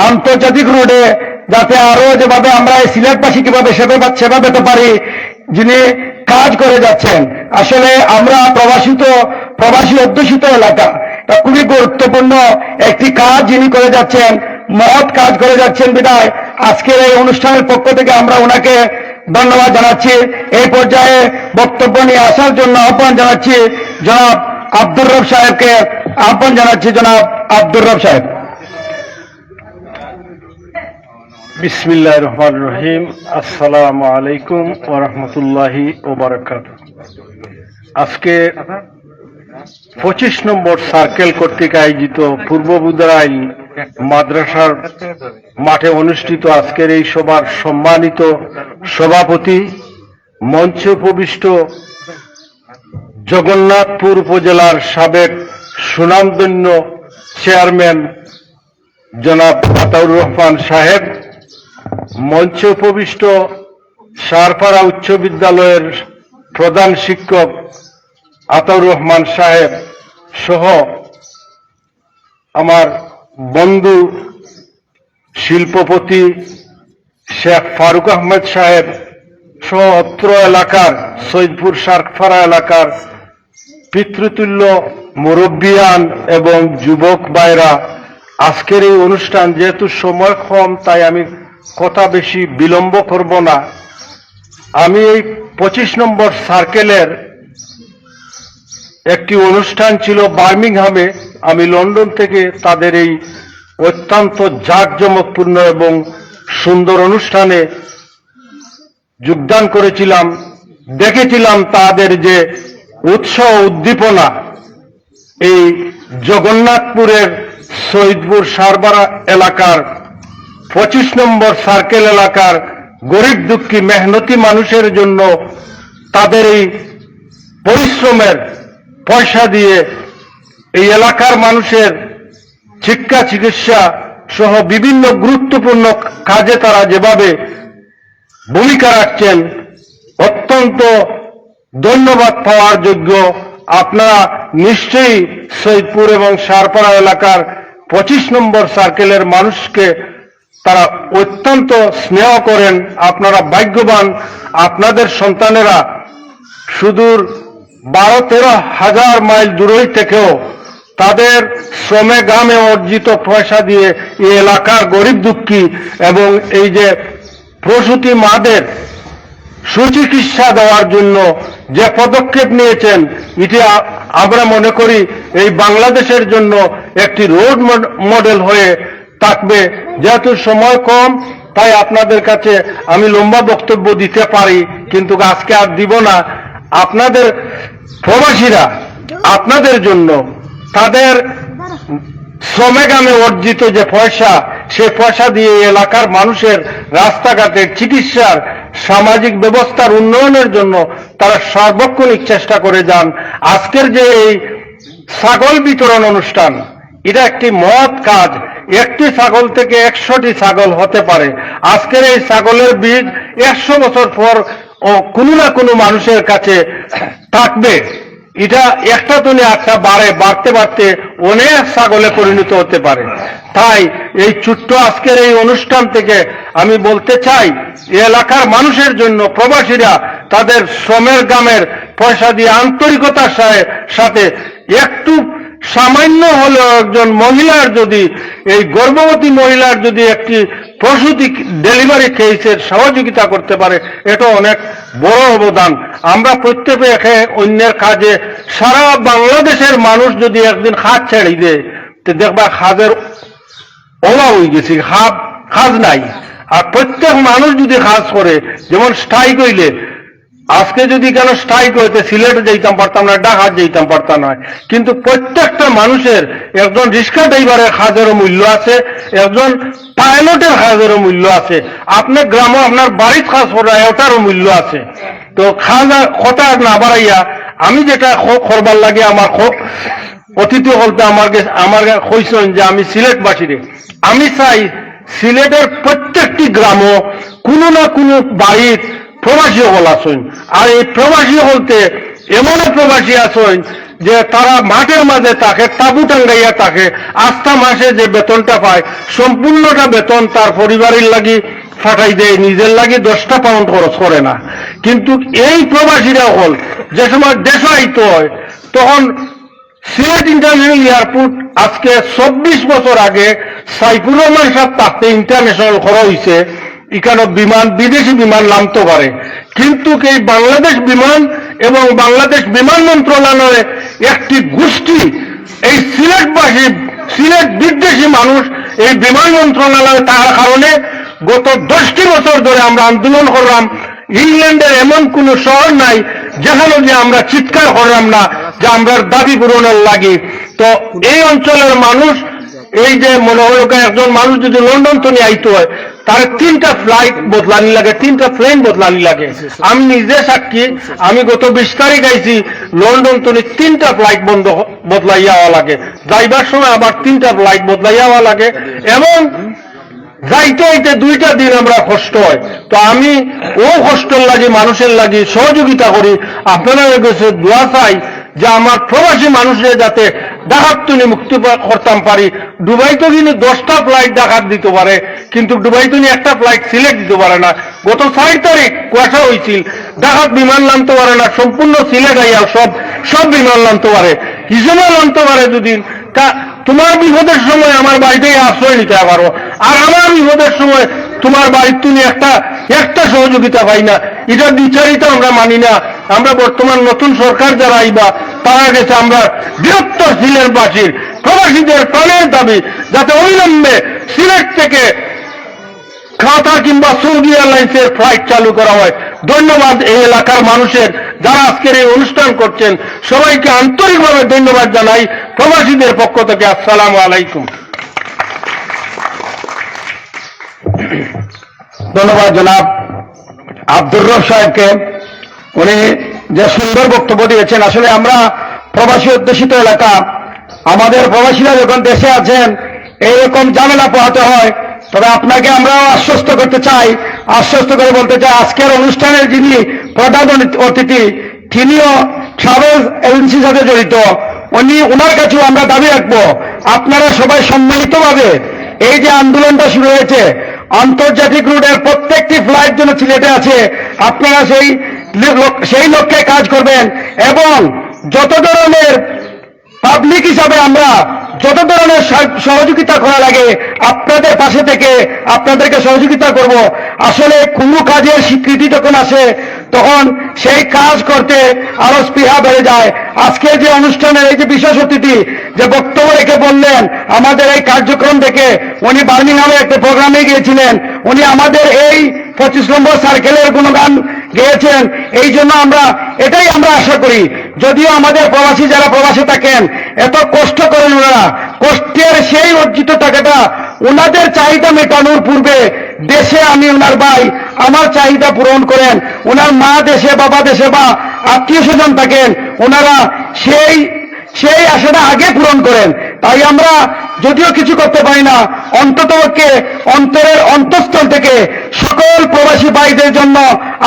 আন্তর্জাতিক রোডে যাতে আরো যেভাবে আমরা এই সিলেটবাসী কিভাবে সেবা পেতে পারি, যিনি কাজ করে যাচ্ছেন। আসলে আমরা প্রবাসী অধ্যুষিত এলাকা, এটা খুবই গুরুত্বপূর্ণ একটি কাজ যিনি করে যাচ্ছেন, মহৎ কাজ করে যাচ্ছেন। বিদায় আজকের এই অনুষ্ঠানের পক্ষ থেকে আমরা ওনাকে ধন্যবাদ জানাচ্ছি। এই পর্যায়ে বক্তব্য নিয়ে আসার জন্য আহ্বান জানাচ্ছি জনাব আব্দুর রব সাহেবকে, আহ্বান জানাচ্ছি জনাব আব্দুর রব সাহেব। বিসমিল্লাহির রহমানির রহিম। আসসালামু আলাইকুম ওয়া রাহমাতুল্লাহি ওয়া বারাকাতুহু। আজকে 25 নম্বর সার্কেল কর্তৃক আয়োজিত পূর্ব বুধরাইল মাদ্রাসার মাঠে অনুষ্ঠিত আজকের এই সভার সম্মানিত সভাপতি, মঞ্চে উপবিষ্ট জগন্নাথপুর উপজেলার সাবেক সুনামধন্য চেয়ারম্যান জনাব আতাউর রহমান সাহেব, মঞ্চে উপবিষ্ট সারপাড়া উচ্চ বিদ্যালয়ের প্রধান শিক্ষক আতাউর রহমান সাহেব সহ আমার বন্ধু শিল্পপতি শেখ ফারুক আহমেদ সাহেব সহ অত্র এলাকার সৈয়দপুর শার্কপাড়া এলাকার পিতৃতুল্য মুরব্বিয়ান এবং যুবক ভাইরা, আজকের এই অনুষ্ঠান যেহেতু সময় কম, তাই আমি কথা বেশি বিলম্ব করব না। আমি এই 25 নম্বর সার্কেলের একটি অনুষ্ঠান ছিল বার্মিংহামে, আমি লন্ডন থেকে তাদের এই অত্যন্ত জাঁকজমকপূর্ণ এবং সুন্দর অনুষ্ঠানে যোগদান করেছিলাম। দেখেছিলাম তাদের যে উৎসাহ উদ্দীপনা, এই জগন্নাথপুরের সৈয়দপুর সারবারা এলাকার 25 নম্বর সার্কেল এলাকার গরিব দুঃখী মেহনতি মানুষের জন্য তাদের এই পরিশ্রমের পয়সা দিয়ে এই এলাকার মানুষের শিক্ষা চিকিৎসা সহ বিভিন্ন গুরুত্বপূর্ণ কাজে তারা যেভাবে ভূমিকা রাখছেন, অত্যন্ত ধন্যবাদ পাওয়ার যোগ্য। আপনারা নিশ্চয়ই সৈয়দপুর এবং সারপাড়া এলাকার 25 নম্বর সার্কেলের মানুষকে তারা অত্যন্ত স্নেহ করেন। আপনারা ভাগ্যবান, আপনাদের সন্তানেরা সুদূর 12-13 হাজার মাইল দূরেই থেকেও তাদের শ্রমে গামে অর্জিত পয়সা দিয়ে এই এলাকার গরিব দুঃখী এবং এই যে প্রসূতি মাদের সুচিকিৎসা দেওয়ার জন্য যে পদক্ষেপ নিয়েছেন, এটি আমরা মনে করি এই বাংলাদেশের জন্য একটি রোড মডেল হয়ে থাকবে। যেহেতু সময় কম, তাই আপনাদের কাছে আমি লম্বা বক্তব্য দিতে পারি, কিন্তু আজকে আর দিব না। আপনাদের প্রবাসীরা আপনাদের জন্য তাদের শ্রমে গামে অর্জিত যে পয়সা, সে পয়সা দিয়ে এলাকার মানুষের রাস্তাঘাটের চিকিৎসার, সামাজিক ব্যবস্থার উন্নয়নের জন্য তারা সার্বক্ষণিক চেষ্টা করে যান। আজকের যে এই ছাগল বিতরণ অনুষ্ঠান, এটা একটি মহৎ কাজ। একটি ছাগল থেকে 100টি ছাগল হতে পারে। আজকের এই ছাগলের বীজ 100 বছর পর কোনো না কোনো মানুষের কাছে থাকবে। এটা একটা তো একটা বাড়তে বাড়তে অনেক ছাগলে পরিণত হতে পারে। তাই এই ছোট্ট আজকের এই অনুষ্ঠান থেকে আমি বলতে চাই, এলাকার মানুষের জন্য প্রবাসীরা তাদের শ্রমের গামের পয়সা দিয়ে আন্তরিকতার সাথে একটু সামান্য হলেও একজন মহিলার যদি, এই গর্ভবতী মহিলার যদি একটি প্রসূতি ডেলিভারি কেসের সহযোগিতা করতে পারে, এটা অনেক বড় অবদান। আমরা প্রত্যেকে অন্যের কাজে, সারা বাংলাদেশের মানুষ যদি একদিন হাত ছেড়ে দেয়, তো দেখবা কাজের অভাব হয়ে গেছে, কাজ নাই। আর প্রত্যেক মানুষ যদি কাজ করে, যেমন স্ট্রাইক হইলে, আজকে যদি কেন স্ট্রাইক হইতে সিলেটে যেতাম পারতাম না, ঢাকা যেতাম পারতাম না, কিন্তু প্রত্যেকটা মানুষের, একজন রিক্সা ড্রাইভারের কাজেরও মূল্য আছে, একজন পাইলটের কাজেরও মূল্য আছে, আপনার গ্রামে আপনার বাড়ির কাজ করা ওটারও মূল্য আছে। তো কথা না বাড়াইয়া আমি যেটা করবার লাগে, আমার অতিথি বলতে আমার কইছেন যে আমি সিলেটবাসীরে, আমি চাই সিলেটের প্রত্যেকটি গ্রামও কোনো না কোনো বাড়ির প্রবাসী হল আসেন। আর এই প্রবাসী বলতে এমনও প্রবাসী আসেন যে তারা মাঠের মাঝে থাকে, তাবু টাঙ্গাইয়া থাকে, আস্থা মাসে যে বেতনটা পায়, সম্পূর্ণটা বেতন তার পরিবারের লাগি ফাটাই দেয়, নিজের লাগি 10টা পাউন্ড খরচ করে না। কিন্তু এই প্রবাসীরা হল যে সময় দেশ আইতে হয়, তখন সিলেট ইন্টারন্যাশনাল এয়ারপোর্ট আজকে 24 বছর আগে সাইফুর রহমান সাহেব তাতে ইন্টারন্যাশনাল করা হয়েছে, এখানে বিমান, বিদেশি বিমান নামতে পারে। কিন্তু এই বাংলাদেশ বিমান এবং বাংলাদেশ বিমান মন্ত্রণালয়ে একটি গোষ্ঠী, এই সিলেটবাসী, সিলেট বিদ্বেষী মানুষ এই বিমান মন্ত্রণালয়ে থাকার কারণে গত 10টি বছর ধরে আমরা আন্দোলন করলাম। ইংল্যান্ডের এমন কোন শহর নাই যেখানে যে আমরা চিৎকার করলাম না যে আমরা দাবি পূরণের লাগি। তো এই অঞ্চলের মানুষ, এই যে মনে হল একজন মানুষ যদি লন্ডন তো নিয়ে আইতে হয়, তার 3টা ফ্লাইট বদলানি লাগে, 3টা প্লেন বদলানি লাগে। আমি নিজে সাক্ষী, আমি গত 20 তারিখ আইছি, লন্ডন তো 3টা ফ্লাইট বদলাইয়া হওয়া লাগে, যাইবার সময় আবার 3টা ফ্লাইট বদলাইয়া হওয়া লাগে, এবং যাইতে হইতে 2টা দিন আমরা কষ্ট হয়। তো আমি ও কষ্টের লাগি, মানুষের লাগি সহযোগিতা করি, আপনারা কাছে দোয়া চাই যে আমার প্রবাসী মানুষের যাতে ডাকাত তুনি মুক্তি করতাম পারি। দুবাই তো কিন্তু 10টা ফ্লাইট ডাকাত দিতে পারে, কিন্তু দুবাই তো একটা ফ্লাইট সিলেট দিতে পারে না। গত 4 তারিখ কুয়াশা হয়েছিল, ডাকাত বিমান নামতে পারে না, সম্পূর্ণ সিলেট আইয়া সব বিমান নামতে পারে, হিসেবে নামতে পারে দুদিন। তোমার বিপদের সময় আমার বাড়িতে আশ্রয় নিতে পারো, আর আমার বিপদের সময় তোমার বাড়ির তুমি একটা সহযোগিতা পাই না, এটা বিচারিত আমরা মানি না। আমরা বর্তমান নতুন সরকার যারা আইবা তারা গেছে আমরা বৃহত্তর সিলেটবাসীর প্রবাসীদের প্রাণের দাবি যাতে অবিলম্বে সিলেট থেকে খাতা কিংবা সৌদি এয়ারলাইন্সের ফ্লাইট চালু করা হয়। ধন্যবাদ এই এলাকার মানুষের যারা আজকের এই অনুষ্ঠান করছেন, সবাইকে আন্তরিকভাবে ধন্যবাদ জানাই প্রবাসীদের পক্ষ থেকে। আসসালামু আলাইকুম। ধন্যবাদ জনাব আব্দুর রব সাহেবকে, উনি যে সুন্দর বক্তব্য দিয়েছেন। আসলে আমরা প্রবাসী অধ্যুষিত এলাকা, আমাদের প্রবাসীরা যখন দেশে আছেন এইরকম ঝামেলা পোহাতে হয়। তবে আপনাকে আমরাও আশ্বস্ত করতে চাই, আশ্বস্ত করে বলতে চাই, আজকের অনুষ্ঠানের যিনি প্রধান অতিথি তিনিও ট্রাভেল এজেন্সির সাথে জড়িত। ওনার কাছেও আমরা দাবি রাখবো আপনারা সবাই সম্মিলিতভাবে এই যে আন্দোলনটা শুরু হয়েছে, আন্তর্জাতিক রুটের প্রত্যেকটি ফ্লাইট যেন সিলেটে আছে, আপনারা সেই লক্ষ্যে কাজ করবেন এবং যত ধরনের পাবলিক হিসাবে আমরা যত ধরনের সহযোগিতা করা লাগে আপনাদের পাশে থেকে আপনাদেরকে সহযোগিতা করব। আসলে কোনো কাজের স্বীকৃতি যখন আসে তখন সেই কাজ করতে আরো স্পৃহা বেড়ে যায়। আজকে যে অনুষ্ঠানের এই যে বিশেষ অতিথি যে বক্তব্য রেখে বললেন আমাদের এই কার্যক্রম থেকে, উনি বার্মিংহামে একটা প্রোগ্রামে গিয়েছিলেন, উনি আমাদের এই 25 নম্বর সার্কেলের গুণগান গেয়েছেন। এই জন্য এটাই আমরা আশা করি, যদিও আমাদের প্রবাসী যারা প্রবাসে থাকেন এত কষ্ট করেন, ওনারা কষ্টের সেই অর্জিত টাকাটা ওনাদের চাহিদা মেটানোর পূর্বে দেশে আমি ওনার ভাই আমার চাহিদা পূরণ করেন। ওনার মা দেশে, বাবা দেশে বা আত্মীয় স্বজন থাকেন, ওনারা সেই আশাটা আগে পূরণ করেন। তাই আমরা যদিও কিছু করতে পারি না, অন্ততপক্ষে অন্তরের অন্তঃস্থল থেকে সকল প্রবাসী ভাইদের জন্য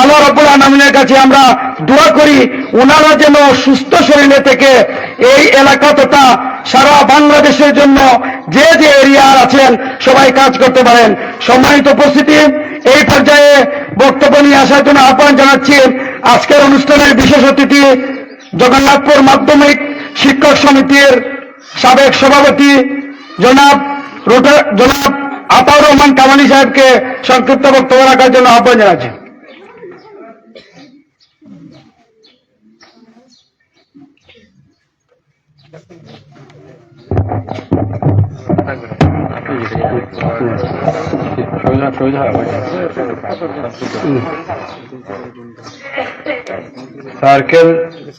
আল্লাহ রাব্বুল আলামিনের কাছে আমরা দোয়া করি, ওনারা যেন সুস্থ শরীরে থেকে এই এলাকা তথা সারা বাংলাদেশের জন্য যে যে এরিয়া আছেন সবাই কাজ করতে পারেন। সম্মানিত উপস্থিতি, এই পর্যায়ে বক্তব্য নিয়ে আসার জন্য আহ্বান জানাচ্ছি আজকের অনুষ্ঠানের বিশেষ অতিথি জগন্নাথপুর মাধ্যমিক শিক্ষক সমিতির সাবেক সভাপতি জনাব আতাউর রহমান কামানি সাহেবকে সংক্ষিপ্ত বক্তব্য রাখার জন্য আহ্বান জানাচ্ছি। সার্কেল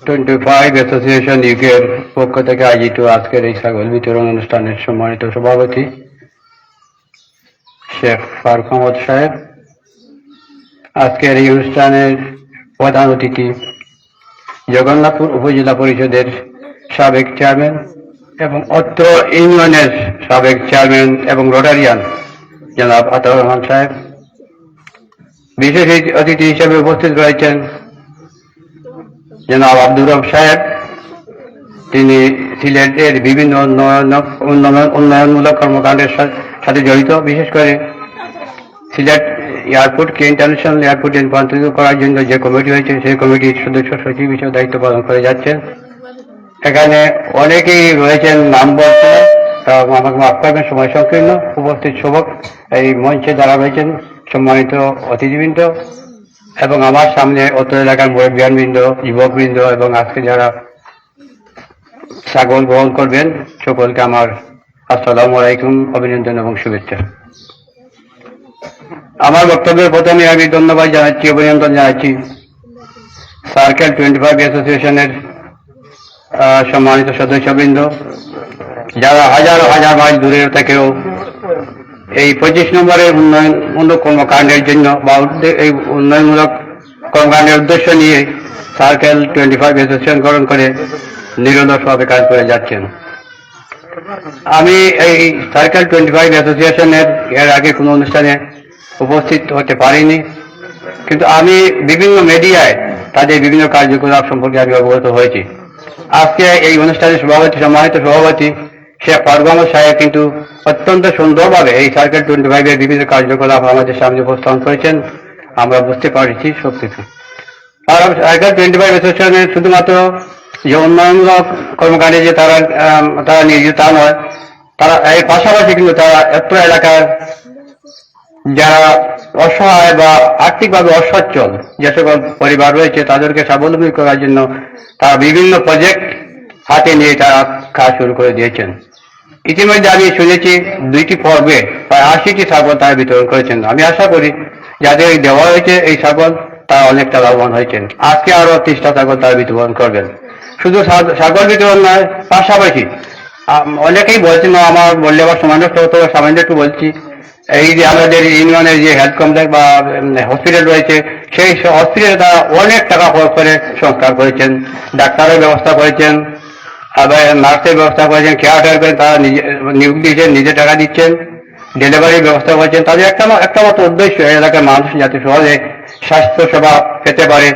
25 অ্যাসোসিয়েশন ইউকের পক্ষ থেকে আয়োজিত আজকের এই ছাগল বিতরণ অনুষ্ঠানের সম্মানিত সভাপতি শেখ ফারুক আহমদ সাহেব, আজকের এই অনুষ্ঠানের প্রধান অতিথি জগন্নাথপুর উপজেলা পরিষদের সাবেক চেয়ারম্যান এবং অত্র ইউনিয়নের সাবেক চেয়ারম্যান এবং রোটারিয়ান জনাব আতাউর রহমান সাহেব, বিশেষ অতিথি হিসেবে উপস্থিত রয়েছেন জনাব আব্দুর রব সাহেব। তিনি সিলেটের বিভিন্ন উন্নয়নমূলক কর্মকাণ্ডের সাথে জড়িত, বিশেষ করে সিলেট এয়ারপোর্টকে ইন্টারন্যাশনাল এয়ারপোর্টে রূপান্তরিত করার জন্য যে কমিটি হয়েছে সেই কমিটির সদস্য সচিব হিসেবে দায়িত্ব পালন করে যাচ্ছেন। এখানে অনেকেই রয়েছেন, নাম বলতে আমাকে মাফ করবেন, সময় সংকীর্ণ। উপস্থিত সবক এই মঞ্চে যারা রয়েছেন সম্মানিত অতিথিবৃন্দ এবং আমার সামনে অত এলাকার মুরব্বিয়ানবৃন্দ, যুবকবৃন্দ এবং আজকে যারা ছাগল গ্রহণ করবেন সকলকে আমার আসসালামু আলাইকুম, অভিনন্দন এবং শুভেচ্ছা। আমার বক্তব্যের প্রথমে আমি ধন্যবাদ জানাচ্ছি, অভিনন্দন জানাচ্ছি সার্কেল 25 অ্যাসোসিয়েশনের সম্মানিত সদস্যবৃন্দ, যারা হাজার হাজার মাইল দূরে থেকেও এই 25 নম্বরের উন্নয়নমূলক কর্মকাণ্ডের জন্য বা এই উন্নয়নমূলক কর্মকাণ্ডের উদ্দেশ্য নিয়ে সার্কেল 25 অ্যাসোসিয়েশন গঠন করে নিরলসভাবে কাজ করে যাচ্ছেন। আমি এই সার্কেল 25 অ্যাসোসিয়েশনের এর আগে কোনো অনুষ্ঠানে উপস্থিত হতে পারিনি, কিন্তু আমি বিভিন্ন মিডিয়ায় তাদের বিভিন্ন কার্যকলাপ সম্পর্কে আমি অবগত হয়েছি। আজকে এই অনুষ্ঠানের সম্মানিত সভাপতি শেখ ফারুক আহমদ সাহেব কিন্তু অত্যন্ত সুন্দরভাবে এই সার্কেল 25 এর বিভিন্ন কার্যকলাপ আমাদের সামনে উপস্থাপন করেছেন, আমরা বুঝতে পারছি সবকিছু। আর সার্কেল 25 অ্যাসোসিয়েশনের শুধুমাত্র যে উন্নয়নমূলক কর্মকাণ্ডে যে তারা নিয়োজিত তা নয়, তারা এর পাশাপাশি কিন্তু তারা এত এলাকার যারা অসহায় বা আর্থিকভাবে অসচ্ছল যে সকল পরিবার রয়েছে তাদেরকে স্বাবলম্বী করার জন্য তারা বিভিন্ন প্রজেক্ট হাতে নিয়ে তারা কাজ শুরু করে দিয়েছেন। ইতিমধ্যে আমি শুনেছি 2টি পর্বে প্রায় 80টি ছাগল তারা বিতরণ করেছেন। আমি আশা করি যাদের দেওয়া হয়েছে এই ছাগল তারা অনেকটা লাভবান হয়েছেন। আজকে আরো 30টা ছাগল তারা বিতরণ করবেন। শুধু ছাগল বিতরণ নয়, পাশাপাশি অনেকেই বলছেন, আমার বললে আবার সময় নষ্ট হতো, সামান্য একটু বলছি। এই যে আমাদের ইউনিয়নের যে হেলথ কমপ্লেক্স বা হসপিটাল রয়েছে, সেই হসপিটালে তারা অনেক টাকা খরচ করে সংস্কার করেছেন, ডাক্তারের ব্যবস্থা করেছেন, আবার নার্সের ব্যবস্থা করেছেন, কেয়ার টেকার তারা নিয়োগ দিয়েছেন, নিজে টাকা দিচ্ছেন, ডেলিভারির ব্যবস্থা করেছেন। তাদের একটা মাত্র উদ্দেশ্য এলাকার মানুষ যাতে সহজে স্বাস্থ্য সেবা পেতে পারে,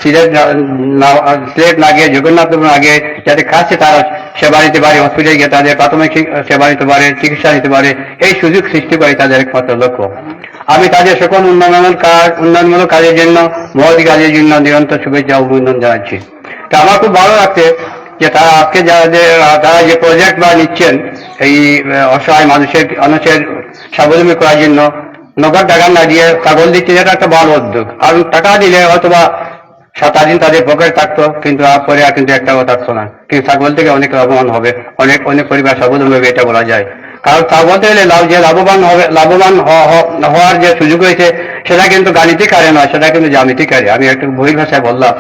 সিলেট না গিয়ে, জগন্নাথপুর না গিয়ে যাতে কাছে তারা সেবা নিতে পারে, হসপিটালে গিয়ে তাদের প্রাথমিক সেবা নিতে পারে, চিকিৎসা নিতে পারে, এই সুযোগ সৃষ্টি করে তাদের একমাত্র লক্ষ্য। আমি তাদের সকল উন্নয়নমূলক কাজের জন্য, মহৎ কাজের জন্য নিরন্তর শুভেচ্ছা ও অভিনন্দন জানাচ্ছি। তা আমার খুব ভালো লাগছে যে তারা আজকে তারা যে প্রজেক্ট বা নিচ্ছেন এই অসহায় মানুষের স্বাবলম্বী করার জন্য, নগদ টাকা না দিয়ে ছাগল দিচ্ছে, যেটা একটা ভালো উদ্যোগ। আর টাকা দিলে হয়তোবা 7 দিন তাদের পকেট থাকতো, কিন্তু পরে আর কিন্তু একটাও থাকতো না। কিন্তু ছাগল থেকে অনেক লাভবান হবে, অনেক পরিবার স্বাবলম্বী হবে, এটা বলা যায়। কারণ ছাগল থেকে যে লাভবান হওয়ার যে সুযোগ হয়েছে সেটা কিন্তু গাণিতিক হারে নয়, সেটা কিন্তু জ্যামিতিক হারে। আমি একটু বই ভাষায় বললাম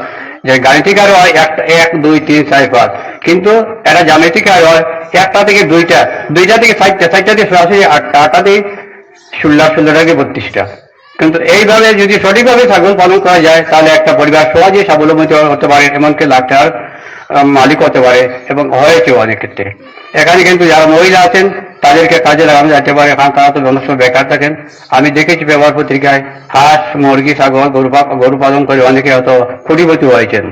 যে গাণিতিক হারে হয় 1, 2, 3, 4, 5, কিন্তু এটা জ্যামিতিক হারে হয় 1টা থেকে 2টা, 2টা থেকে 4টা, 4টা থেকে সরাসরি 8টা, 8টা থেকে 16টা থেকে 32টা। কিন্তু এইভাবে যদি সঠিকভাবে ছাগল পালন করা যায় তাহলে একটা পরিবার সহজে স্বাবলম্বী হতে পারে, এমনকি লাখ টাকার মালিক হতে পারে, এবং হয়েছেও অনেক ক্ষেত্রে। এখানে কিন্তু যারা মহিলা আছেন তাদেরকে কাজে লাগানো যেতে পারে, কারণ তারা তো অনেক সময় বেকার থাকেন। আমি দেখেছি পেপার পত্রিকায় হাঁস, মুরগি, ছাগল, গরু পালন করে অনেকে হয়তো কোটিপতি হয়েছেন।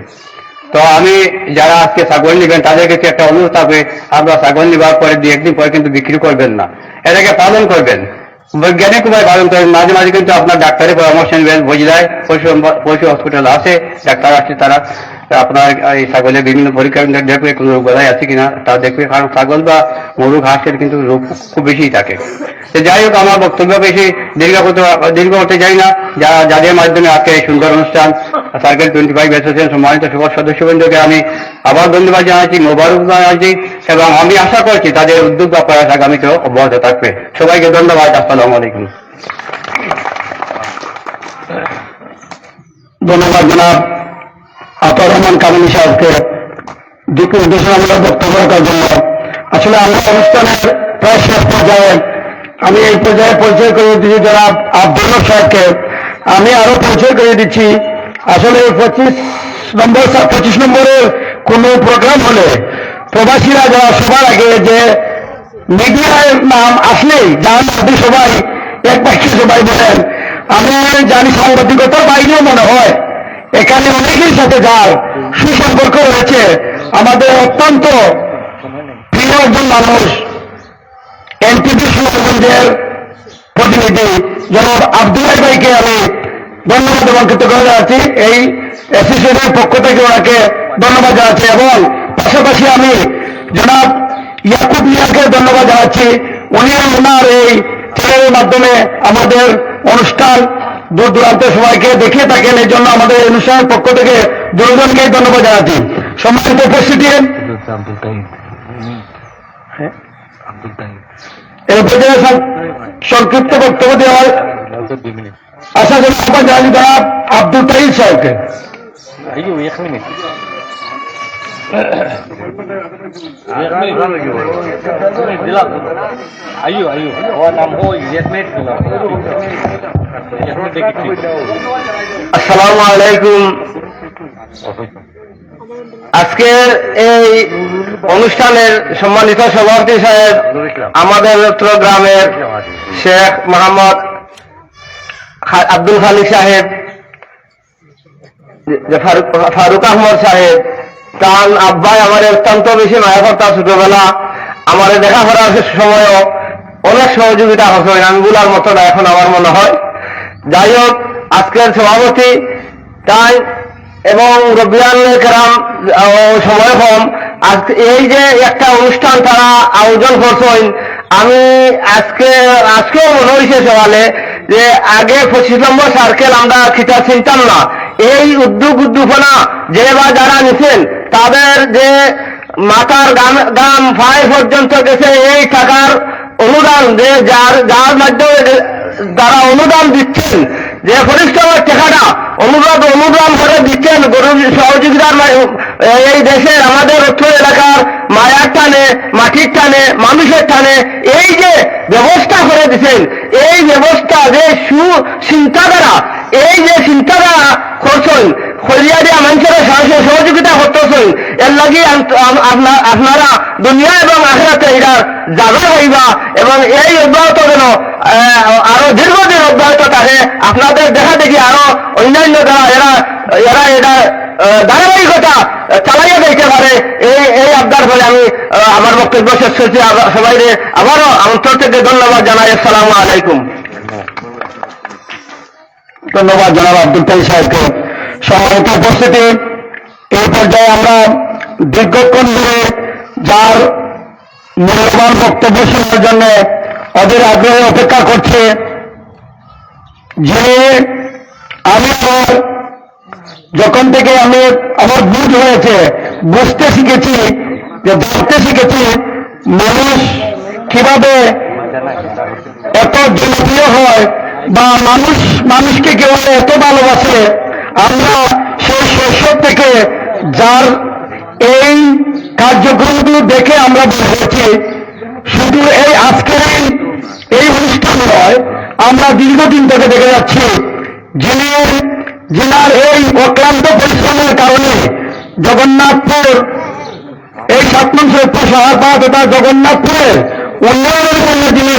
তো আমি যারা আজকে ছাগল নেবেন তাদের কাছে একটা অনুরোধ থাকবে, আপনারা ছাগল নেবার পরে 2-1 দিন পরে কিন্তু বিক্রি করবেন না, এটাকে পালন করবেন, বৈজ্ঞানিক উপায় পালন করেন। মাঝে মাঝে কিন্তু আপনার ডাক্তারের পরামর্শ নেবেন। বুঝলায় পশু হসপিটাল আছে, ডাক্তার আছে, তারা আপনার এই ছাগলের বিভিন্ন পরীক্ষা দেখবে কোনো রোগ বাধাই আছে কিনা তা দেখবে। কারণ ছাগল বা গরু, হাঁসের কিন্তু রোগ খুব বেশি থাকে। যাই হোক, আমার বক্তব্য বেশি দীর্ঘ করতে চাই না। যাদের মাধ্যমে আজকে এই সুন্দর অনুষ্ঠান সার্কেল 25 অ্যাসোসিয়েশন সম্মানিত সকল সদস্যবৃন্দকে আমি আবার ধন্যবাদ জানাচ্ছি, মোবারক জানাচ্ছি, এবং আমি আশা করছি তাদের উদ্যোগ বা প্রয়াস আগামীতেও অব্যাহত থাকবে। সবাইকে ধন্যবাদ। আসসালামু আলাইকুম। ধন্যবাদ জনাব আতর রহমান কামিনী সাহেবকে দিক নির্দেশনামূলক বক্তব্য রাখার জন্য। আসলে আমরা অনুষ্ঠানের প্রায় শেষ পর্যায়ে, আমি এই পর্যায়ে পরিচয় করে দিচ্ছি জনাব আব্দুল সাহেবকে। আমি আরো পরিচয় করে দিচ্ছি। আসলে 25 নম্বরের কোন প্রোগ্রাম হলে প্রবাসীরা যারা সবার আগে যে মিডিয়ার নাম আসলেই যার মধ্যে সবাই এক বাক্যে সবাই বলেন। আমি জানি সাংবাদিকতার বাইরেও মনে হয় এখানে অনেকের সাথে যার সুসম্পর্ক রয়েছে, আমাদের অত্যন্ত প্রিয় একজন মানুষ, এনটিভি সুনামগঞ্জের প্রতিনিধি জনাব আব্দুল্লাহ ভাইকে আমি ধন্যবাদ এবং কৃতজ্ঞতা জানাচ্ছি। এই অ্যাসোসিয়েশনের পক্ষ থেকে ওনাকে ধন্যবাদ জানাচ্ছি, এবং পাশাপাশি আমি জনাব ইয়াকুব মিয়াকে ধন্যবাদ জানাচ্ছি। উনি ওনার এই চ্যানেলের মাধ্যমে আমাদের অনুষ্ঠান দূর দূরান্ত সবাইকে দেখিয়ে থাকেন। এই জন্য আমাদের অনুষ্ঠানের পক্ষ থেকে দুজনকেই ধন্যবাদ জানাচ্ছি। সম্মানিত উপস্থিতি, এই পর্যায়ে সংক্ষিপ্ত বক্তব্য দেওয়ার আশা করি আহ্বান জানাচ্ছি জনাব আব্দুল তাহিদ সাহেবকে। আসসালামু আলাইকুম। আজকের এই অনুষ্ঠানের সম্মানিত সভাপতি সাহেব, আমাদের গ্রামের শেখ মোহাম্মদ আব্দুল খালিক সাহেব, ফারুক আহমদ সাহেব, তার আব্বাই আমার অত্যন্ত বেশি মায়া করতা। ছোটবেলা আমার দেখা করার সময়ও অনেক সহযোগিতা হতো, আমি বলার মতো না এখন আমার মনে হয়। যাই হোক, আজকের সভাপতি তাই এবং রবিয়াল কেরাম সময় কম, আজকে এই যে একটা অনুষ্ঠান তারা আয়োজন করছেন, আমি আজকেও মনে হয়েছে সকালে যে আগে 25 নম্বর সার্কেল আমরা খিতা চিনতাম না, এই উদ্দীপনা যে বা যারা নিছেন তাদের যে মাথার গাম ফাই পর্যন্ত গেছে এই টাকার অনুদান, যে যার মাধ্যমে যারা অনুদান দিচ্ছেন, যে পরিশ্রমের টাকাটা অনুদান করে দিচ্ছেন গরু সহযোগিতার এই দেশের আমাদের অর্থ এলাকার মায়ার টানে, মাটির টানে, মানুষের টানে এই যে ব্যবস্থা করে দিচ্ছেন, এই ব্যবস্থা যে চিন্তাধারা, এই যে চিন্তাধারা করছেন হরিয়া দিয়া মানুষের সহযোগিতা করতেছেন, এর লাগি আপনারা দুনিয়া এবং আখিরাতে এরা জাগর হইবা এবং এই অব্যাহত যেন আরো দীর্ঘদিন অব্যাহত থাকে। আপনাদের দেখা দেখি আরো অন্যান্য যারা এটা ধারাবাহিকতা চালাইয়া দিতে পারে, এই আবদার ফলে আমি আমার বক্তব্য শেষ করছি। সবাই আবারও অন্তর থেকে ধন্যবাদ জানাই। আসসালামু আলাইকুম। ধন্যবাদ জনাব আব্দুল তাই সাহেবকে। সম্মানিত উপস্থিতি, এই পর্যায়ে আমরা দীর্ঘক্ষণ ধরে যার মূল্যবান বক্তব্য শোনার জন্য ওদের আগ্রহে অপেক্ষা করছে, যে আমি যখন থেকে আমার বুঝ হয়েছে, বুঝতে শিখেছি, যে ধরতে শিখেছি মানুষ কিভাবে এত জনপ্রিয় হয় বা মানুষকে কিভাবে এত ভালোবাসে। আমরা সেই শৈশব থেকে যার এই কার্যক্রমগুলো দেখে আমরা বুঝেছি, শুধু এই আজকের এই অনুষ্ঠান নয়, আমরা দীর্ঘদিন থেকে দেখে যাচ্ছি যিনার এই অক্লান্ত পরিশ্রমের কারণে জগন্নাথপুর, এই 7 নং সৈয়দপুর সাহারপাড়া তথা জগন্নাথপুরের উন্নয়নের জন্য যিনি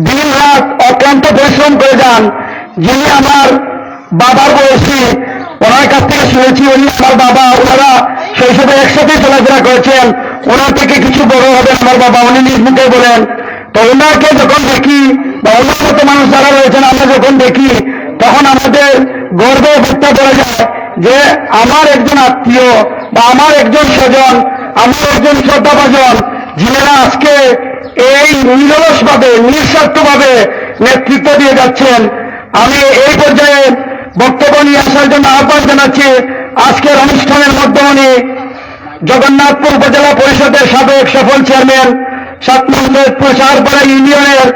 দিন রাত অক্লান্ত পরিশ্রম করে যান, যিনি আমার বাবার বয়সী, ওনার কাছ থেকে শুনেছি উনি আমার বাবা, ওনারা শৈশবে একসাথে চলাফেরা করেছেন, ওনার থেকে কিছু বড় হবেন আমার বাবা, উনি নিজ মুখে বলেন। তো ওনাকে যখন দেখি বা ওনার মতো মানুষ যারা রয়েছেন আমরা যখন দেখি, তখন আমাদের গর্বে অবস্থা বলা যায় যে আমার একজন আত্মীয় বা আমার একজন স্বজন, আমার একজন শ্রদ্ধাভাজন, যিনারা আজকে এই নিরলসভাবে নিঃস্বার্থভাবে নেতৃত্ব দিয়ে যাচ্ছেন। আমি এই পর্যায়ে বক্তব্য নিয়ে আসার জন্য আহ্বান জানাচ্ছি আজকের অনুষ্ঠানের মধ্যমণি জগন্নাথপুর উপজেলা পরিষদের সাবেক সফল চেয়ারম্যান, 7 নং সৈয়দপুর সাহারপাড়া ইউনিয়নের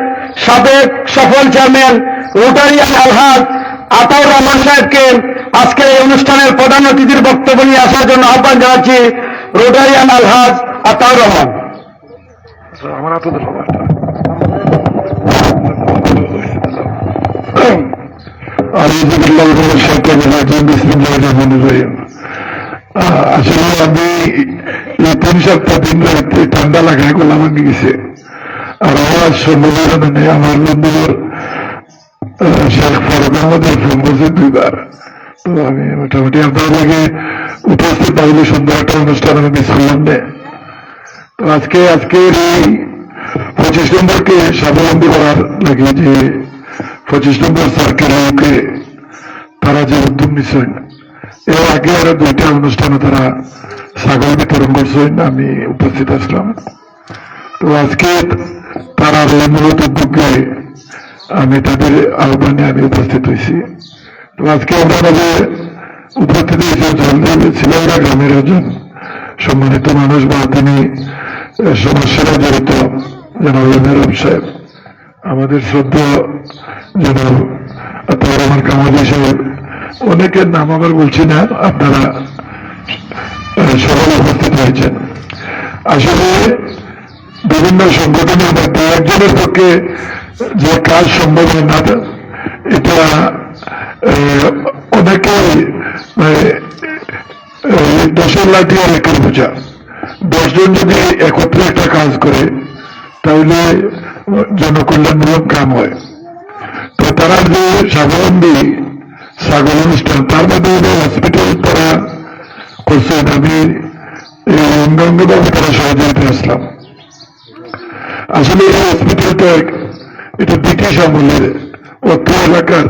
সাবেক সফল চেয়ারম্যান রোটারিয়ান আলহাজ আতাউর রহমান সাহেবকে আজকের এই অনুষ্ঠানের প্রধান অতিথির বক্তব্য নিয়ে আসার জন্য আহ্বান জানাচ্ছি রোটারিয়ান আলহাজ আতাউর রহমান। আসলে আমি এই 3 সপ্তাহ দিন রাত্রে ঠান্ডা লাগায় গলা ভাঙে গেছে, আর আমার সম্বোধন নেই। আমার বন্ধুর শেখ ফরক আহমদের ফোন করছে 2 বার, তো আমি মোটামুটি আপনার লাগে উপস্থিত না হলে সুন্দর একটা অনুষ্ঠান আমি মিস করলাম না। তো আজকের এই 25 নম্বরকে স্বাবলম্বী করার লাগে যে 25 নম্বর সার্কেলকে তারা যে উদ্যোগ নিচ্ছেন, এর আগে আরো 2টা অনুষ্ঠানে তারা ছাগল বিতরণ করছেন, আমি উপস্থিত আসলাম। তো আজকে তারা এই মূলত উদ্যোগে আমি তাদের আহ্বানে আমি উপস্থিত হয়েছি। তো আজকে আমরা উপস্থিত হয়েছে ছিলামরা গ্রামের একজন সম্মানিত মানুষ বা তিনি সমস্যারা জড়িত জনাব মেহরব সাহেব, আমাদের শ্রদ্ধা জনাব আতাউর রহমান কামালি সাহেব, অনেকের নাম আবার বলছি না, আপনারা সবাই উপস্থিত হয়েছেন। আসলে বিভিন্ন সংগঠনের মধ্যে একজনের পক্ষে যে কাজ সম্ভব হয় না, এটা অনেকেই দশের লাঠি আর একের বোঝা। 10 জন যদি একত্রে একটা কাজ করে তাহলে জনকল্যাণমূলক কাম হয়। তো তারা যে স্বাবলম্বী ছাগল অনুষ্ঠান, তার মধ্যে হসপিটাল তারা করছেন, আমি এই অঙ্গাঙ্গভাবে তারা সহযোগিতা আসলাম। আসলে এই হসপিটালটা এটা ব্রিটিশ আমলের অত্র এলাকার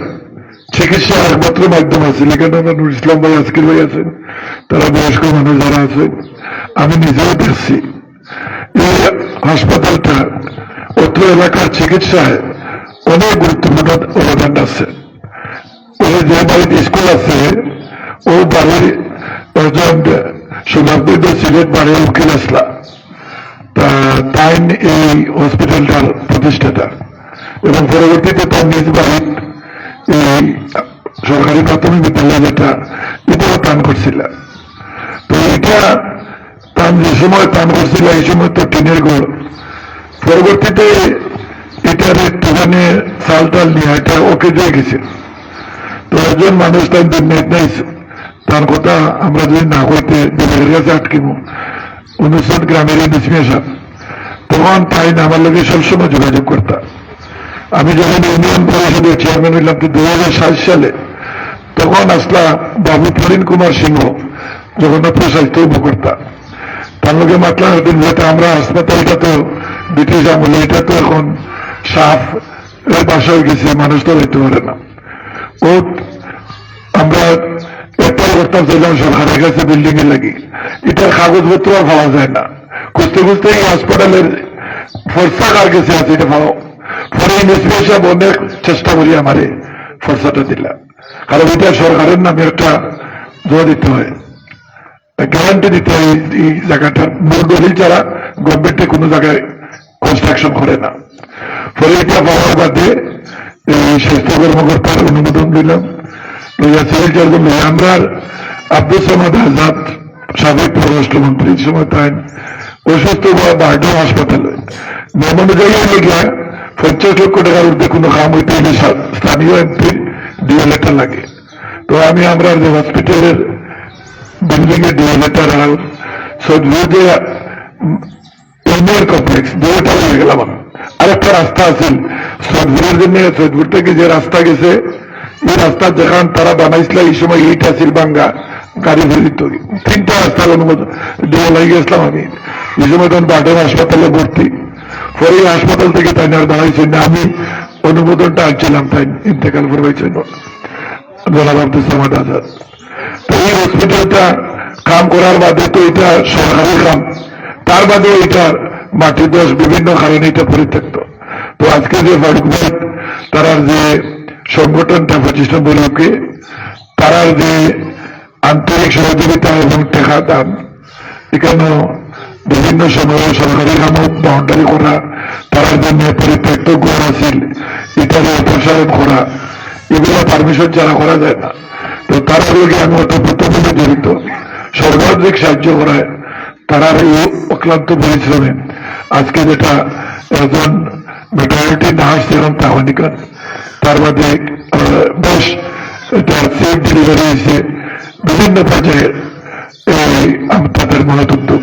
চিকিৎসা একমাত্র মাধ্যম আছে। এখানে আমার নুর ইসলাম ভাই, আজকের ভাই আছেন, তারা বয়স্ক মানুষ যারা আছেন, আমি নিজেও দেখছি। এই হাসপাতালটা অত্র এলাকার চিকিৎসায় অনেক গুরুত্বপূর্ণ অবদান আছে। ওই যে বাড়িতে স্কুল আছে ও বাড়ির একজন সুনামবিদ সিলেট বাড়ির উকিল আসলা, তাই এই হসপিটালটার প্রতিষ্ঠাতা, এবং পরবর্তীতে তার নিজ বাড়ির এই সরকারি প্রাথমিক বিদ্যালয় যেটা এটাও দান করছিল। তো এটা তার যে সময় দান করছিল এই সময় তো টিনের ঘর, পরবর্তীতে এটার একটুখানি চাল টাল নিয়ে এটা ওকে দিয়ে গেছে। তো একজন মানুষ তার দুর্নীতি নাই, তার কথা আমরা যদি না করতে দেবের কাছে আটকিব 59 গ্রামের ডিসমিনেশন, তখন তাই না আমার লোকের সবসময় যোগাযোগ করতাম। আমি যখন ইউনিয়ন পরিষদের চেয়ারম্যান হইলাম 2007 সালে, তখন আসলাম বাবু প্রবীণ কুমার সিংহ জগন্নাথপুর স্বাস্থ্য উপকর্তা, তার লোকে মাতলাম একদিন যেটা আমরা হাসপাতালটা তো ব্রিটিশ আমলে, এটা তো এখন সাফ বাসা হয়ে গেছে, মানুষ তো হইতে পারে না। ও আমরা একটাই করতাম চাইলাম সরকারের কাছে বিল্ডিং এর লাগি, এটার কাগজপত্র পাওয়া যায় না, খুঁজতে খুঁজতে এই হাসপাতালের ফর্সা কার কাছে আছে এটা পাও। পরে ইন্ডাস্ট্রি সাহেব অনেক চেষ্টা করি আমারে ফর্সাটা দিলাম, কারণ এটা সরকারের নামে একটা জমা দিতে হয়, গ্যারান্টি দিতে হয় এই জায়গাটার মূল দলিল ছাড়া গভর্নমেন্টে কোনো জায়গায় কনস্ট্রাকশন করে না। পরে এটা পাওয়ার বাদে এই স্বাস্থ্য কর্মকর্তার অনুমোদন দিলাম, সিভিল সার্জন আমরা আব্দুল সামাদ আজাদ সাবেক পররাষ্ট্রমন্ত্রী সময় তাই অসুস্থ বা বার্ডো হাসপাতালে মেহমান জায়গায় লেগে 50 লক্ষ টাকার উর্ধে কোনো কাম হইতে হলে স্থানীয় এমপির ডিও লেটার লাগে। তো আমরা যে হসপিটালের বিল্ডিং এর ডিও লেটার আর সদভুজে ইউনিয়ন কমপ্লেক্স দুটা হয়ে গেলাম। আর একটা রাস্তা আছে সদভুরের জন্য, সদভুর থেকে যে রাস্তা গেছে এই রাস্তা যেখান তারা বানাইছিল এই সময় ইট আছিল ভাঙ্গা, গাড়ি ফেরিত 3টা রাস্তার অনুমোদন দেওয়া লাগে গেছিলাম আমি এই সময়, তখন বার্ডেন হাসপাতালে ভর্তি। পরে হাসপাতাল থেকে তাই আর দাঁড়াইছেন না, আমি অনুমোদনটা আনছিলাম, তাই ইন্তেকাল করবাইছেন জনাব আব্দুল সামাদ আজাদ। তো এই হসপিটালটা কাম করার বাদে তো এটা সরকারি কাম, তার বাদে এটার মাটি দোষ বিভিন্ন কারণে এটা পরিত্যক্ত। তো আজকে যে ফারুক ভাই তারার যে সংগঠনটা প্রতিষ্ঠা বলকে তারার যে আন্তরিক সহযোগিতা এবং টেকা দান, এখানে বিভিন্ন সময়ে সরকারি কামও বাউন্ডারি করা, তারার জন্য পরিত্যক্ত গড় আছিল এটাকে অপসারণ করা, এগুলো পারমিশন ছাড়া করা যায় না। তো তার লোকে আমি অতপ্রতভাবে জড়িত, সর্বাধিক সাহায্য করায় তারার এই অক্লান্ত পরিশ্রমে আজকে যেটা একজন মেটারিটি নার্স এবং তাহনিকান, তার বাদে বেশ এটা সেফ ডেলিভারি হয়েছে বিভিন্ন পর্যায়ে তাদের মহৎ উদ্যোগ,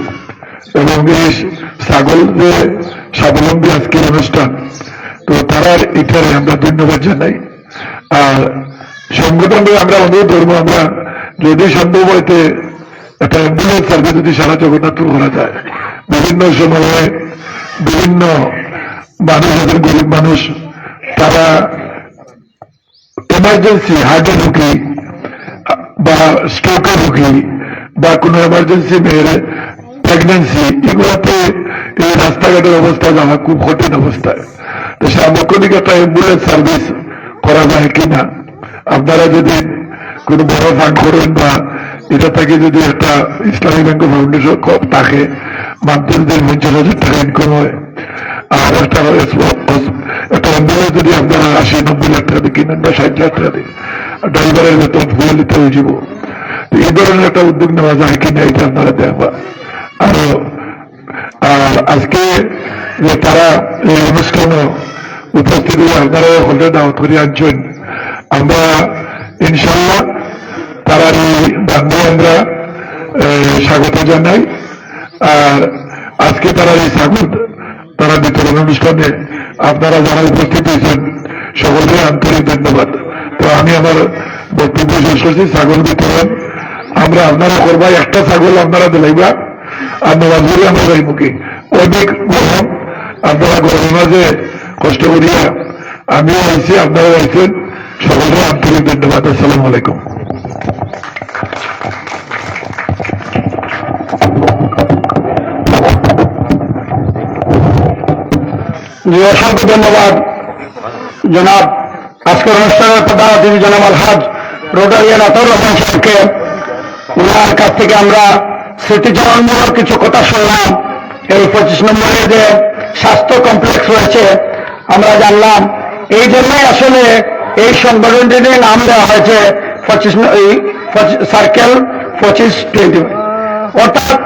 এবং এই ছাগল যে স্বাবলম্বী আজকের অনুষ্ঠান, তো তারার এটারে আমরা ধন্যবাদ জানাই। আর সংগঠনকে আমরা অনুরোধ করবো, আমরা যদি সম্ভব হইতে একটা অ্যাম্বুলেন্স সার্ভিস যদি সারা জগন্নাথপুর করা যায়, বিভিন্ন সময়ে বিভিন্ন মানুষ যাদের গরিব মানুষ তারা এমার্জেন্সি হার্টের রুগী বা স্ট্রোকের রুগী বা কোনো এমার্জেন্সি মেয়ের প্রেগনেন্সি, এগুলোতে এই রাস্তাঘাটের অবস্থা যাওয়া খুব কঠিন অবস্থায়, তো সার্বক্ষণিক একটা অ্যাম্বুলেন্স সার্ভিস করা যায় কিনা, আপনারা যদি কোনো বড় ফান্ড করেন বা এটা থেকে যদি একটা ইসলামী ব্যাংক ফাউন্ডেশন থাকে মান্থলিদের 50,000 টাকা ইনকাম হয়, আর একটা অ্যাম্বুলেন্স যদি আপনারা 80-90 লাখ টাকা দিয়ে কিনেন বা 60 লাখ টাকা দিয়ে, ড্রাইভারের বেতন ফুয়েল দিতে হয়ে যাব, এই ধরনের একটা উদ্যোগ নেওয়া যায় কিনা এটা আপনারা দেখবা। আর আজকে যে তারা এই অনুষ্ঠানে উপস্থিত হয়ে আপনারা হলে দাওয়াত করে আনছেন, আমরা ইনশাল্লাহ তারা এই দাঙ্গে আমরা স্বাগত জানাই। আর আজকে তারা এই স্বাগত তারা বিতরণ অনুষ্ঠানে আপনারা যারা উপস্থিত হয়েছেন সকলকে আন্তরিক ধন্যবাদ। তো আমি আমার বক্তব্য শেষ করছি। ছাগল বিতরণ আমরা আপনারা করবা, একটা ছাগল আপনারা দিলাইবা আর নমাজ করে আমরা যাই মুখে, অনেক গরম, আপনারা গরমের মাঝে কষ্ট করিয়া আমিও আইছি আপনারা আইছেন, সকলকে আন্তরিক ধন্যবাদ। আসসালামু আলাইকুম। অসংখ্য ধন্যবাদ জনাব আজকের অনুষ্ঠানের প্রধান অতিথি জনাব আলহাজ রোটারিয়ান আতাউর রহমান সাহেবকে, ওনার কাছ থেকে আমরা স্মৃতিচারণমূলক কিছু কথা শুনলাম। এই 25 নম্বরে যে স্বাস্থ্য কমপ্লেক্স রয়েছে আমরা জানলাম, এই জন্যই আসলে এই সংগঠনটির নাম দেওয়া হয়েছে 25 সার্কেল 25-20, অর্থাৎ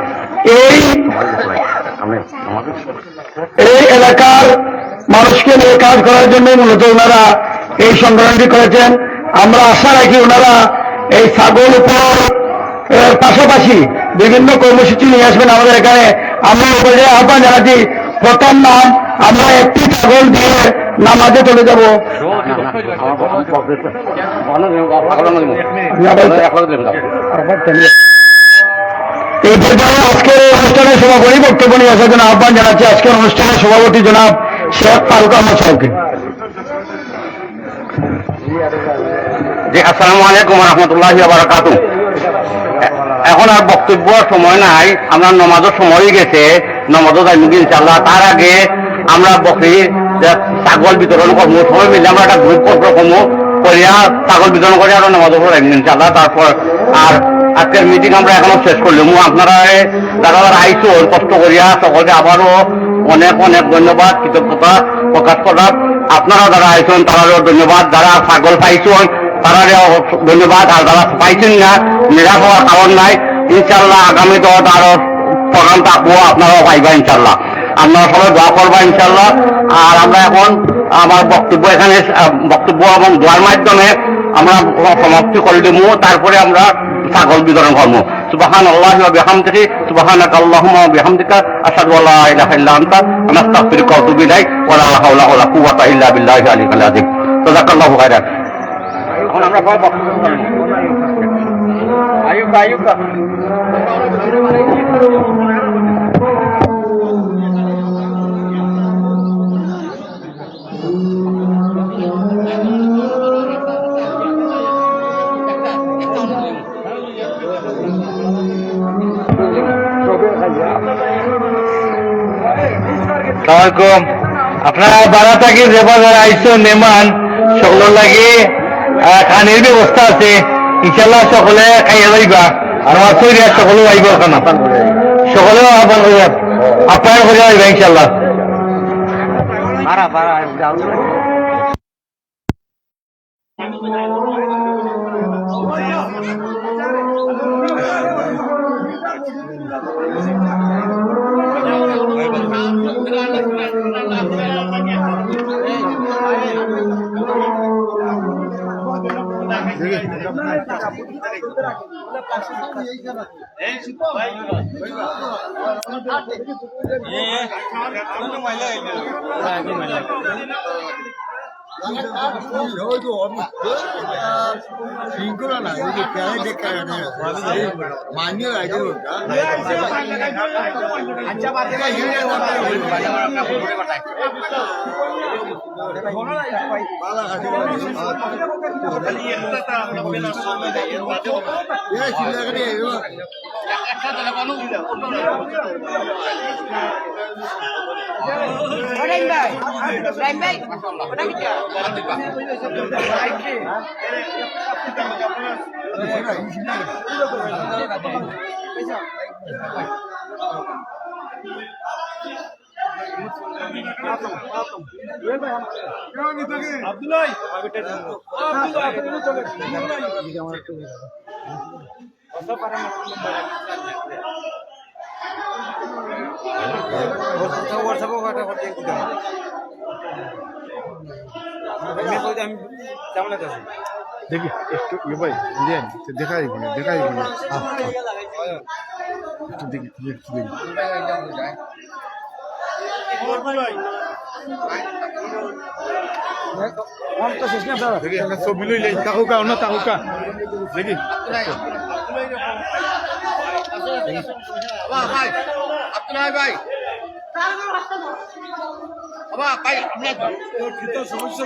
এই এলাকার মানুষকে নিয়ে কাজ করার জন্য মূলত ওনারা এই সংগঠনটি করেছেন। আমরা আশা রাখি ওনারা এই ছাগল উপর পাশাপাশি বিভিন্ন কর্মসূচি নিয়ে আসবেন আমাদের এখানে। আমরা উপরে আহ্বান জানাচ্ছি, প্রথম নাম আমরা একটি ছাগল দিয়ে নামাজে চলে যাব। এই পর্যায়ে আজকের অনুষ্ঠানের সভাপতি বক্তব্য নিয়ে আসার জন্য আহ্বান জানাচ্ছি আজকের অনুষ্ঠানের সভাপতি জনাব শেখ ফারুক আহমদ সাহেবকে। জি, আসসালামু আলাইকুম রহমতুল্লাহি ওয়া বারাকাতুহু। এখন আর বক্তব্য সময় নাই, আমরা নমাজের সময় গেছে, নমাজও যাই ইনশাআল্লাহ। তার আগে আমরা বকরি ছাগল বিতরণ করবো, সবাই মিলে আমরা একটা গ্রুপ করবো, করিয়া ছাগল বিতরণ করে আরো নমাজও পড়াই ইনশাআল্লাহ। তারপর আর আজকের মিটিং আমরা এখনো শেষ করলাম। আপনারা যারা যারা আইসো কষ্ট করিয়া সকলকে আবারও অনেক অনেক ধন্যবাদ, কৃতজ্ঞতা প্রকাশ করার। আপনারা যারা আইসন তারারও ধন্যবাদ, যারা ছাগল পাইছেন তারারও ধন্যবাদ, আর যারা পাইছেন না নিরাশ হওয়ার কারণ নাই। ইনশাল্লাহ আগামী তো আরো প্রোগ্রাম থাকবো, আপনারাও পাইবা ইনশাল্লাহ। আপনারা সবাই দোয়া করবা ইনশাল্লাহ। আর আমরা এখন আমার বক্তব্য এখানে বক্তব্য এবং দোয়ার মাধ্যমে আমরা সমাপ্তি করে দেবো, তারপরে আমরা ছাগল বিতরণ করবো। সুবহানাল্লাহি ওয়া বিহামদিহি, সুবহানাকা আল্লাহুম্মা ওয়া বিহামদিকা, আশহাদু আল্লা ইলাহা ইল্লা আনতা, আস্তাগফিরুকা ওয়া আতুবু ইলাইক, ওয়া লা হাওলা ওয়া লা কুওয়াতা ইল্লা বিল্লাহিল আলিয়্যিল আযীম। জাযাকাল্লাহু খাইরান। এখন আমরা সবাই বক্তব্য করব। আয়ুকা আসসালামাইকুম। আপনারা বাড়া থাকি যে বাজারে আইসো মেহমান সকলের লাগে খানির ব্যবস্থা আছে, ইনশাল্লাহ সকলে খাইয়া যাইবা। আর আমার শরীর সকলেও আইব, ওখানে সকলেও আহ্বান করিয়া আপ্যায়ন করিয়া যাইবা ইনশাল্লাহ। দেখি একটু ভাই দেখাই দেখাই একটু দেখি একটু দেখি ছবি লইলে তাকুকা অন্য তাকুকা দেখি ভাই সমস্যা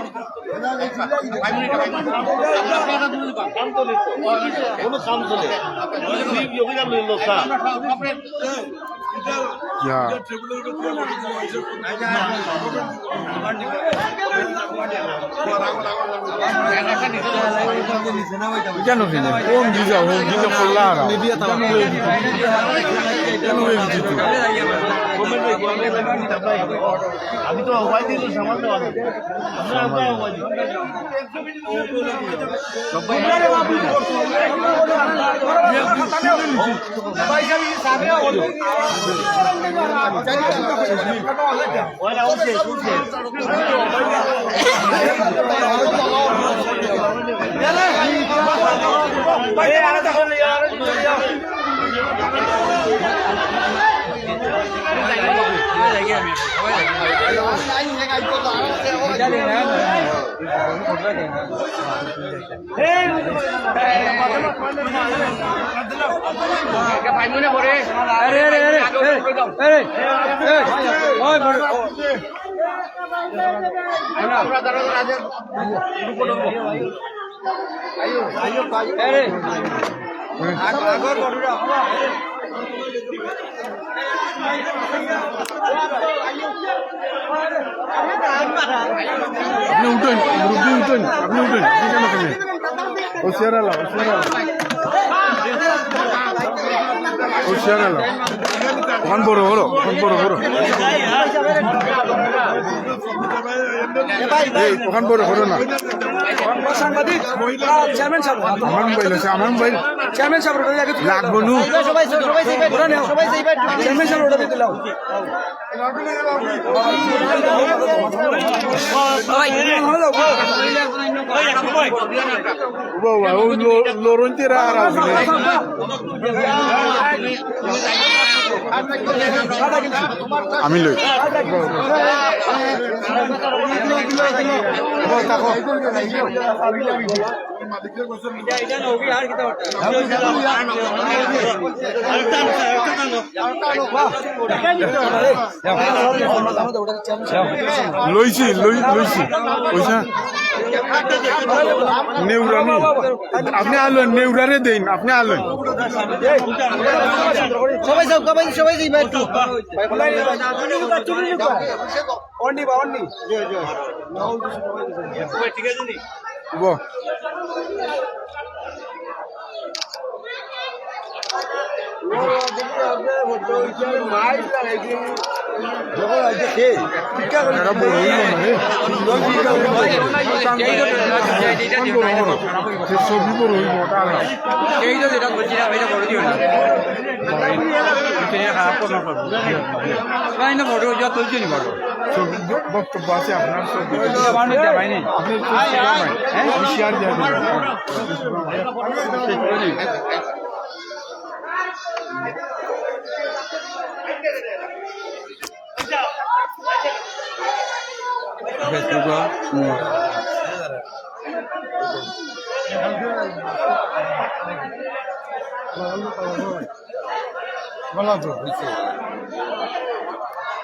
আমি তো হওয়াই দিল সামান্য আপনি উঠেন মুরব্বী উঠেন আপনি উঠেন আপনি কেন কেন ও শেয়ারালা ওখান বড় হলো ওখান বড় হলো না আমার মোবাইল আছে আমার মোবাইল লাগবো নু লরঞ্চেরা আর আমি লই লইছি পয়সা নেউরানি আপনি আলেন নেউরারে দেন আপনি আলেন সবাই ছবি বড় হইব বক্তব্য আছে আপনার আপনি শেয়ার দিয়ে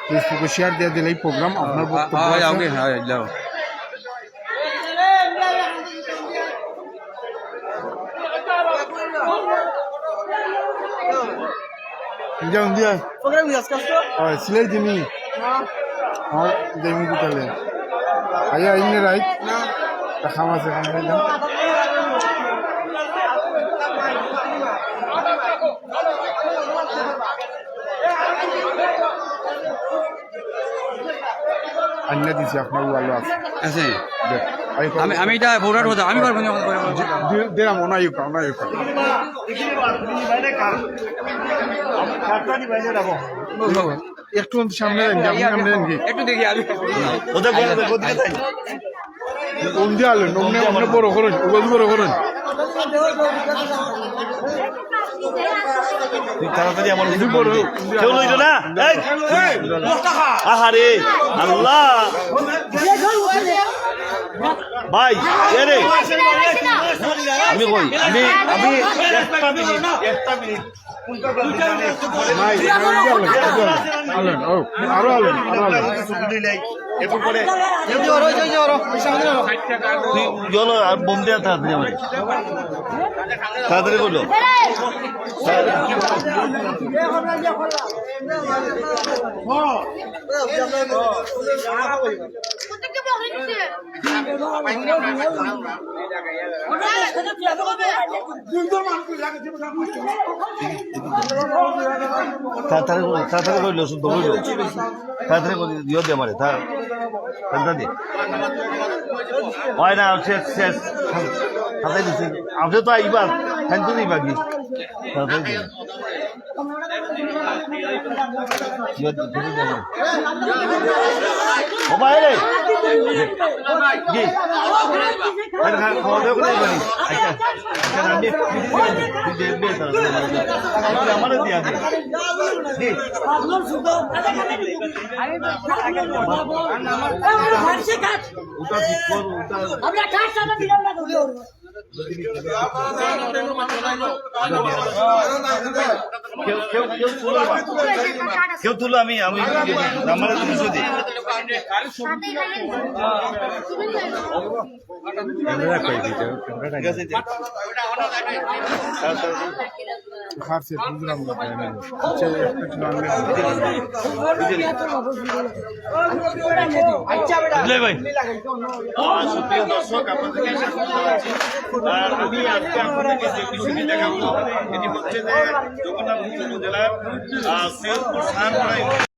ফেসবুকে শেয়ার দিয়ে দিলে এই প্রোগ্রাম আপনার বক্তব্য যেমন দিয়া সিলাই দিনি আমার দেমি দিতে আইয়া ইনে রাইট খাম আছে খাম খাইলাম আন্না দিছি আপনার ভালো আছে আমি এটা ভোটার হতো আমি পারবো না দিলাম অনায়ুকা একটু সামনে একটু দেখি আমি আলেন বড় করেন বড় করেন তাড়াতাড়ি আমার কেউ লইল না আহারে আল্লাহ ভাই রে আমি কই আমি একটা মিনিট এরপর পরে চলো আর বোম দেওয়া তাড়াতাড়ি আমার তাড়াতাড়ি করলো তাড়াতাড়ি করলো শুদ্ধ করলো তাড়াতাড়ি করে দিও দিয়ে আমারে তাড়াতাড়ি হয় না শেষ শেষ তাড়াতাড়ি দিচ্ছি আপনি তো আইবার হ্যাঁ তো দিই বাকি তাড়াতাড়ি দিন ও বাইরে জি খাওয়া দাওয়া করে বাড়ি আমাদের দিয়া দিই কেউ তুলো আমি আমার দুশো দিই ভাই দর্শক আপনাদেরকে আমি আজকে আপনাদেরকে যে বিষয়টি দেখাবো এটি হচ্ছে যে জগন্নাথ উপজেলার